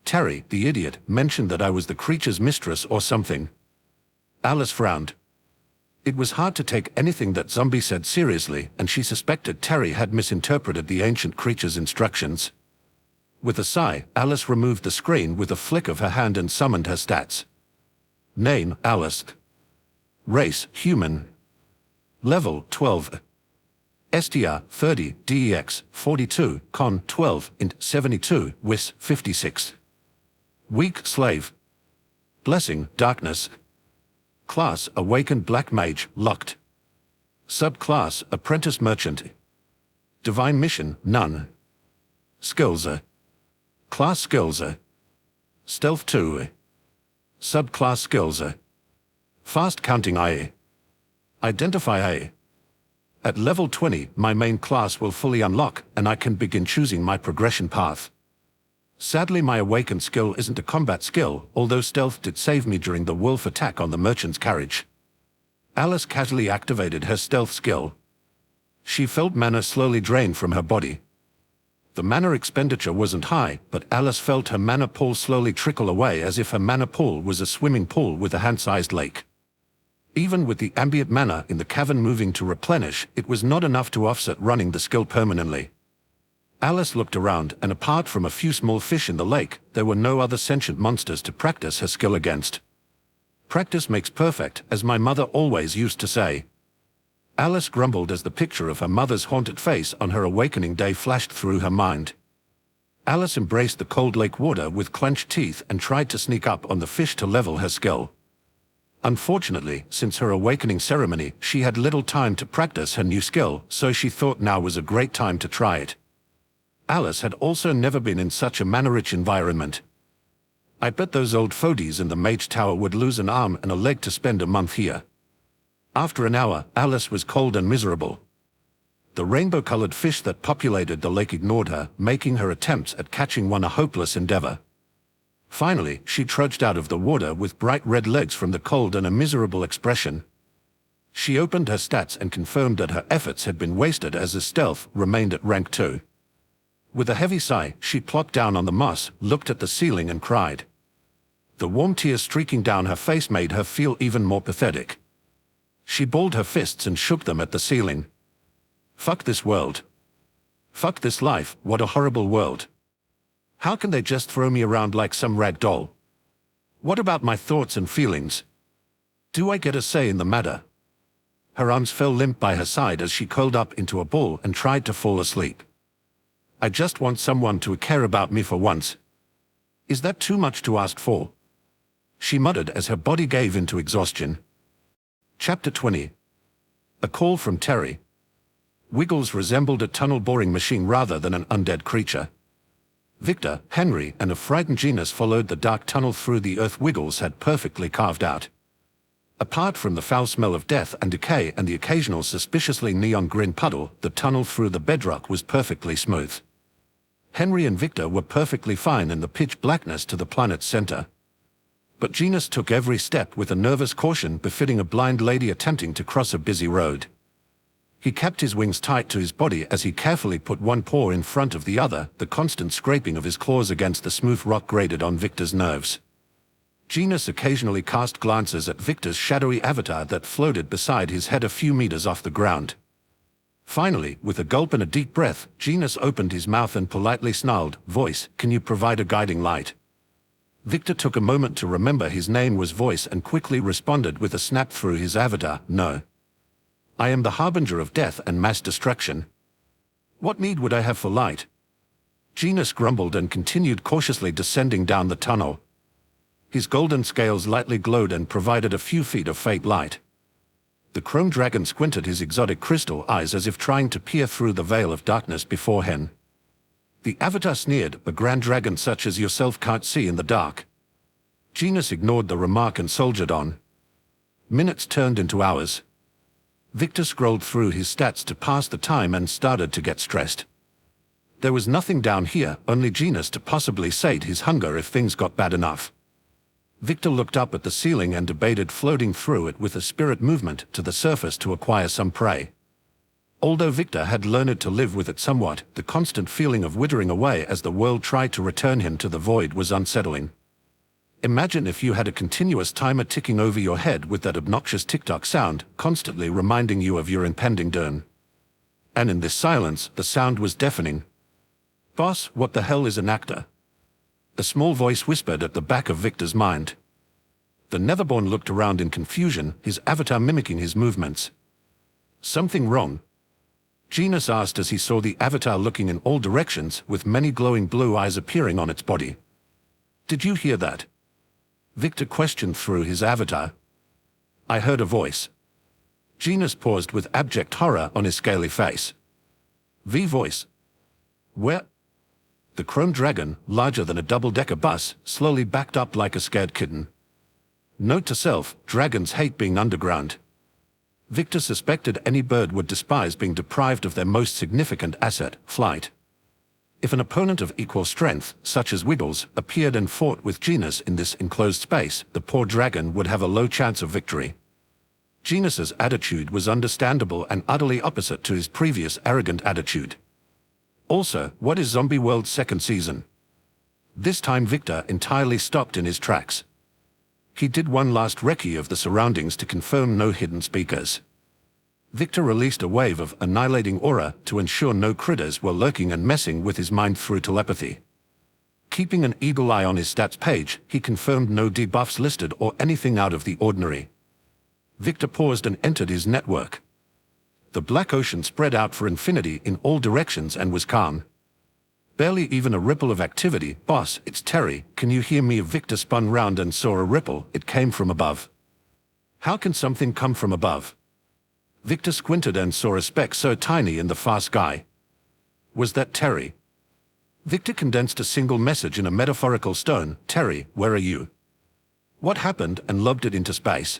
Terry, the idiot, mentioned that I was the creature's mistress or something. Alice frowned. It was hard to take anything that zombie said seriously, and she suspected Terry had misinterpreted the ancient creature's instructions. With a sigh, Alice removed the screen with a flick of her hand and summoned her stats. Name, Alice. Race, human. Level, 12. STR, 30, DEX, 42, Con, 12, Int, 72, WIS, 56. Weak slave. Blessing, darkness. Class, awakened black mage, locked. Subclass, apprentice merchant. Divine mission, none. Skills. Class skills. Stealth 2. Subclass skills. Fast counting IA. Identify IA. At level 20, my main class will fully unlock, and I can begin choosing my progression path. Sadly, my awakened skill isn't a combat skill, although stealth did save me during the wolf attack on the merchant's carriage. Alice casually activated her stealth skill. She felt mana slowly drain from her body. The mana expenditure wasn't high, but Alice felt her mana pool slowly trickle away as if her mana pool was a swimming pool with a hand-sized lake. Even with the ambient mana in the cavern moving to replenish, it was not enough to offset running the skill permanently. Alice looked around, and apart from a few small fish in the lake, there were no other sentient monsters to practice her skill against. Practice makes perfect, as my mother always used to say. Alice grumbled as the picture of her mother's haunted face on her awakening day flashed through her mind. Alice embraced the cold lake water with clenched teeth and tried to sneak up on the fish to level her skill. Unfortunately, since her awakening ceremony, she had little time to practice her new skill, so she thought now was a great time to try it. Alice had also never been in such a mana-rich environment. I bet those old fogies in the Mage Tower would lose an arm and a leg to spend a month here. After an hour, Alice was cold and miserable. The rainbow-colored fish that populated the lake ignored her, making her attempts at catching one a hopeless endeavor. Finally, she trudged out of the water with bright red legs from the cold and a miserable expression. She opened her stats and confirmed that her efforts had been wasted as her stealth remained at rank 2. With a heavy sigh, she plopped down on the moss, looked at the ceiling and cried. The warm tears streaking down her face made her feel even more pathetic. She balled her fists and shook them at the ceiling. Fuck this world. Fuck this life, what a horrible world. How can they just throw me around like some rag doll? What about my thoughts and feelings? Do I get a say in the matter? Her arms fell limp by her side as she curled up into a ball and tried to fall asleep. I just want someone to care about me for once. Is that too much to ask for? She muttered as her body gave into exhaustion. Chapter 20. A call from Terry. Wiggles resembled a tunnel boring machine rather than an undead creature. Victor, Henry, and a frightened Genus followed the dark tunnel through the earth Wiggles had perfectly carved out. Apart from the foul smell of death and decay and the occasional suspiciously neon green puddle, the tunnel through the bedrock was perfectly smooth. Henry and Victor were perfectly fine in the pitch blackness to the planet's center. But Genus took every step with a nervous caution befitting a blind lady attempting to cross a busy road. He kept his wings tight to his body as he carefully put one paw in front of the other, the constant scraping of his claws against the smooth rock grated on Victor's nerves. Genus occasionally cast glances at Victor's shadowy avatar that floated beside his head a few meters off the ground. Finally, with a gulp and a deep breath, Genus opened his mouth and politely snarled, "Voice, can you provide a guiding light?" Victor took a moment to remember his name was Voice and quickly responded with a snap through his avatar, "No. I am the harbinger of death and mass destruction. What need would I have for light?" Genus grumbled and continued cautiously descending down the tunnel. His golden scales lightly glowed and provided a few feet of faint light. The chrome dragon squinted his exotic crystal eyes as if trying to peer through the veil of darkness before him. The avatar sneered, "A grand dragon such as yourself can't see in the dark." Genus ignored the remark and soldiered on. Minutes turned into hours. Victor scrolled through his stats to pass the time and started to get stressed. There was nothing down here, only Genus to possibly sate his hunger if things got bad enough. Victor looked up at the ceiling and debated floating through it with a spirit movement to the surface to acquire some prey. Although Victor had learned to live with it somewhat, the constant feeling of withering away as the world tried to return him to the void was unsettling. Imagine if you had a continuous timer ticking over your head with that obnoxious tick-tock sound, constantly reminding you of your impending doom. And in this silence, the sound was deafening. "Boss, what the hell is an actor?" A small voice whispered at the back of Victor's mind. The Netherborne looked around in confusion, his avatar mimicking his movements. "Something wrong?" Genus asked as he saw the avatar looking in all directions, with many glowing blue eyes appearing on its body. "Did you hear that?" Victor questioned through his avatar. "I heard a voice." Genus paused with abject horror on his scaly face. "The voice? Where?" The chrome dragon, larger than a double-decker bus, slowly backed up like a scared kitten. Note to self, dragons hate being underground. Victor suspected any bird would despise being deprived of their most significant asset, flight. If an opponent of equal strength, such as Wiggles, appeared and fought with Genus in this enclosed space, the poor dragon would have a low chance of victory. Genus's attitude was understandable and utterly opposite to his previous arrogant attitude. Also, what is Zombie World's second season? This time Victor entirely stopped in his tracks. He did one last recce of the surroundings to confirm no hidden speakers. Victor released a wave of annihilating aura to ensure no critters were lurking and messing with his mind through telepathy. Keeping an eagle eye on his stats page, he confirmed no debuffs listed or anything out of the ordinary. Victor paused and entered his network. The black ocean spread out for infinity in all directions and was calm. Barely even a ripple of activity. "Boss, it's Terry, can you hear me?" Victor spun round and saw a ripple. It came from above. How can something come from above? Victor squinted and saw a speck so tiny in the far sky. Was that Terry? Victor condensed a single message in a metaphorical stone. "Terry, where are you?" What happened, and lobbed it into space.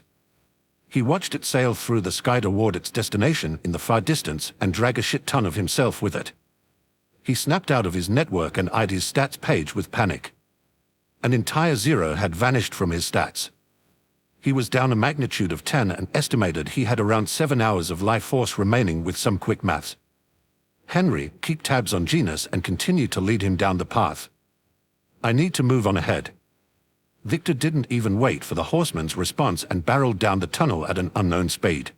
He watched it sail through the sky toward its destination in the far distance and drag a shit ton of himself with it. He snapped out of his network and eyed his stats page with panic. An entire 0 had vanished from his stats. He was down a magnitude of 10 and estimated he had around 7 hours of life force remaining with some quick maths. Henry kept tabs on Genus and continued to lead him down the path. "I need to move on ahead." Victor didn't even wait for the horseman's response and barreled down the tunnel at an unknown speed.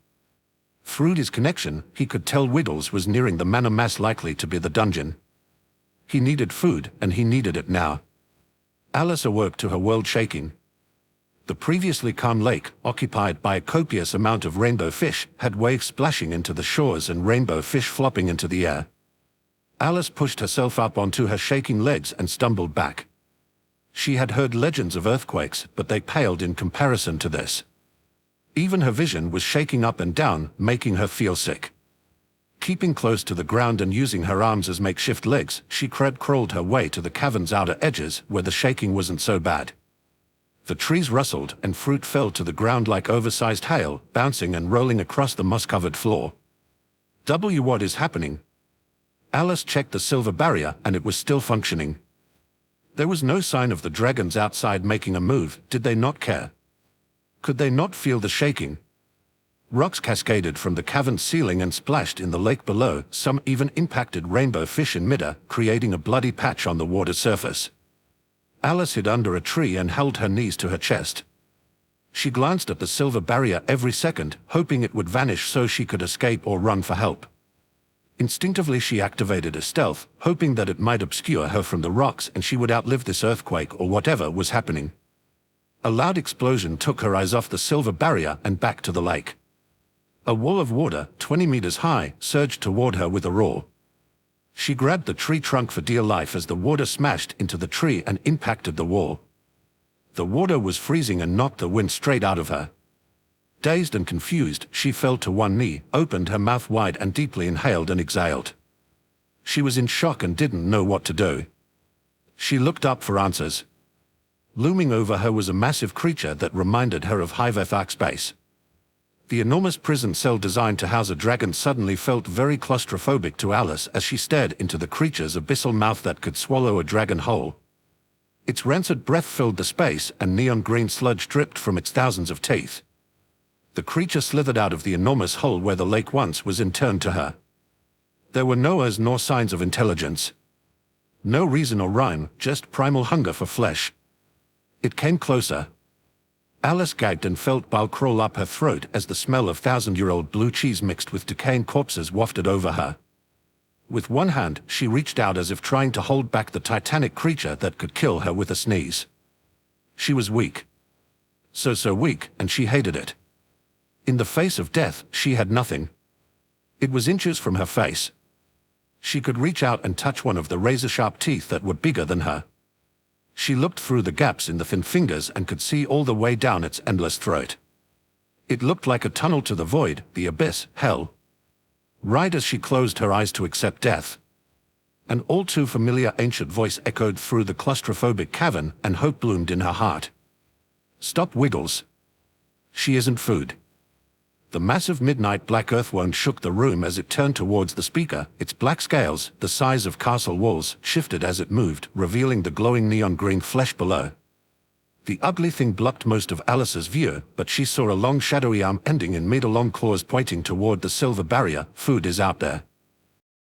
Through his connection, he could tell Wiggles was nearing the mana mass likely to be the dungeon. He needed food, and he needed it now. Alice awoke to her world shaking. The previously calm lake, occupied by a copious amount of rainbow fish, had waves splashing into the shores and rainbow fish flopping into the air. Alice pushed herself up onto her shaking legs and stumbled back. She had heard legends of earthquakes, but they paled in comparison to this. Even her vision was shaking up and down, making her feel sick. Keeping close to the ground and using her arms as makeshift legs, she crawled her way to the cavern's outer edges, where the shaking wasn't so bad. The trees rustled, and fruit fell to the ground like oversized hail, bouncing and rolling across the moss-covered floor. What is happening? Alice checked the silver barrier, and it was still functioning. There was no sign of the dragons outside making a move. Did they not care? Could they not feel the shaking? Rocks cascaded from the cavern ceiling and splashed in the lake below. Some even impacted rainbow fish in midair, creating a bloody patch on the water surface. Alice hid under a tree and held her knees to her chest. She glanced at the silver barrier every second, hoping it would vanish so she could escape or run for help. Instinctively she activated a stealth, hoping that it might obscure her from the rocks and she would outlive this earthquake or whatever was happening. A loud explosion took her eyes off the silver barrier and back to the lake. A wall of water, 20 meters high, surged toward her with a roar. She grabbed the tree trunk for dear life as the water smashed into the tree and impacted the wall. The water was freezing and knocked the wind straight out of her. Dazed and confused, she fell to one knee, opened her mouth wide and deeply inhaled and exhaled. She was in shock and didn't know what to do. She looked up for answers. Looming over her was a massive creature that reminded her of Hive-Arc's base. The enormous prison cell designed to house a dragon suddenly felt very claustrophobic to Alice as she stared into the creature's abyssal mouth that could swallow a dragon whole. Its rancid breath filled the space, and neon-green sludge dripped from its thousands of teeth. The creature slithered out of the enormous hole where the lake once was and turned to her. There were no airs nor signs of intelligence. No reason or rhyme, just primal hunger for flesh. It came closer. Alice gagged and felt bile crawl up her throat as the smell of thousand-year-old blue cheese mixed with decaying corpses wafted over her. With one hand, she reached out as if trying to hold back the titanic creature that could kill her with a sneeze. She was weak. So weak, and she hated it. In the face of death, she had nothing. It was inches from her face. She could reach out and touch one of the razor-sharp teeth that were bigger than her. She looked through the gaps in the thin fingers and could see all the way down its endless throat. It looked like a tunnel to the void, the abyss, hell. Right as she closed her eyes to accept death, an all too familiar ancient voice echoed through the claustrophobic cavern, and hope bloomed in her heart. Stop, Wiggles. She isn't food. The massive midnight black earthworm shook the room as it turned towards the speaker. Its black scales, the size of castle walls, shifted as it moved, revealing the glowing neon-green flesh below. The ugly thing blocked most of Alice's view, but she saw a long shadowy arm ending in meter-long claws pointing toward the silver barrier. Food is out there.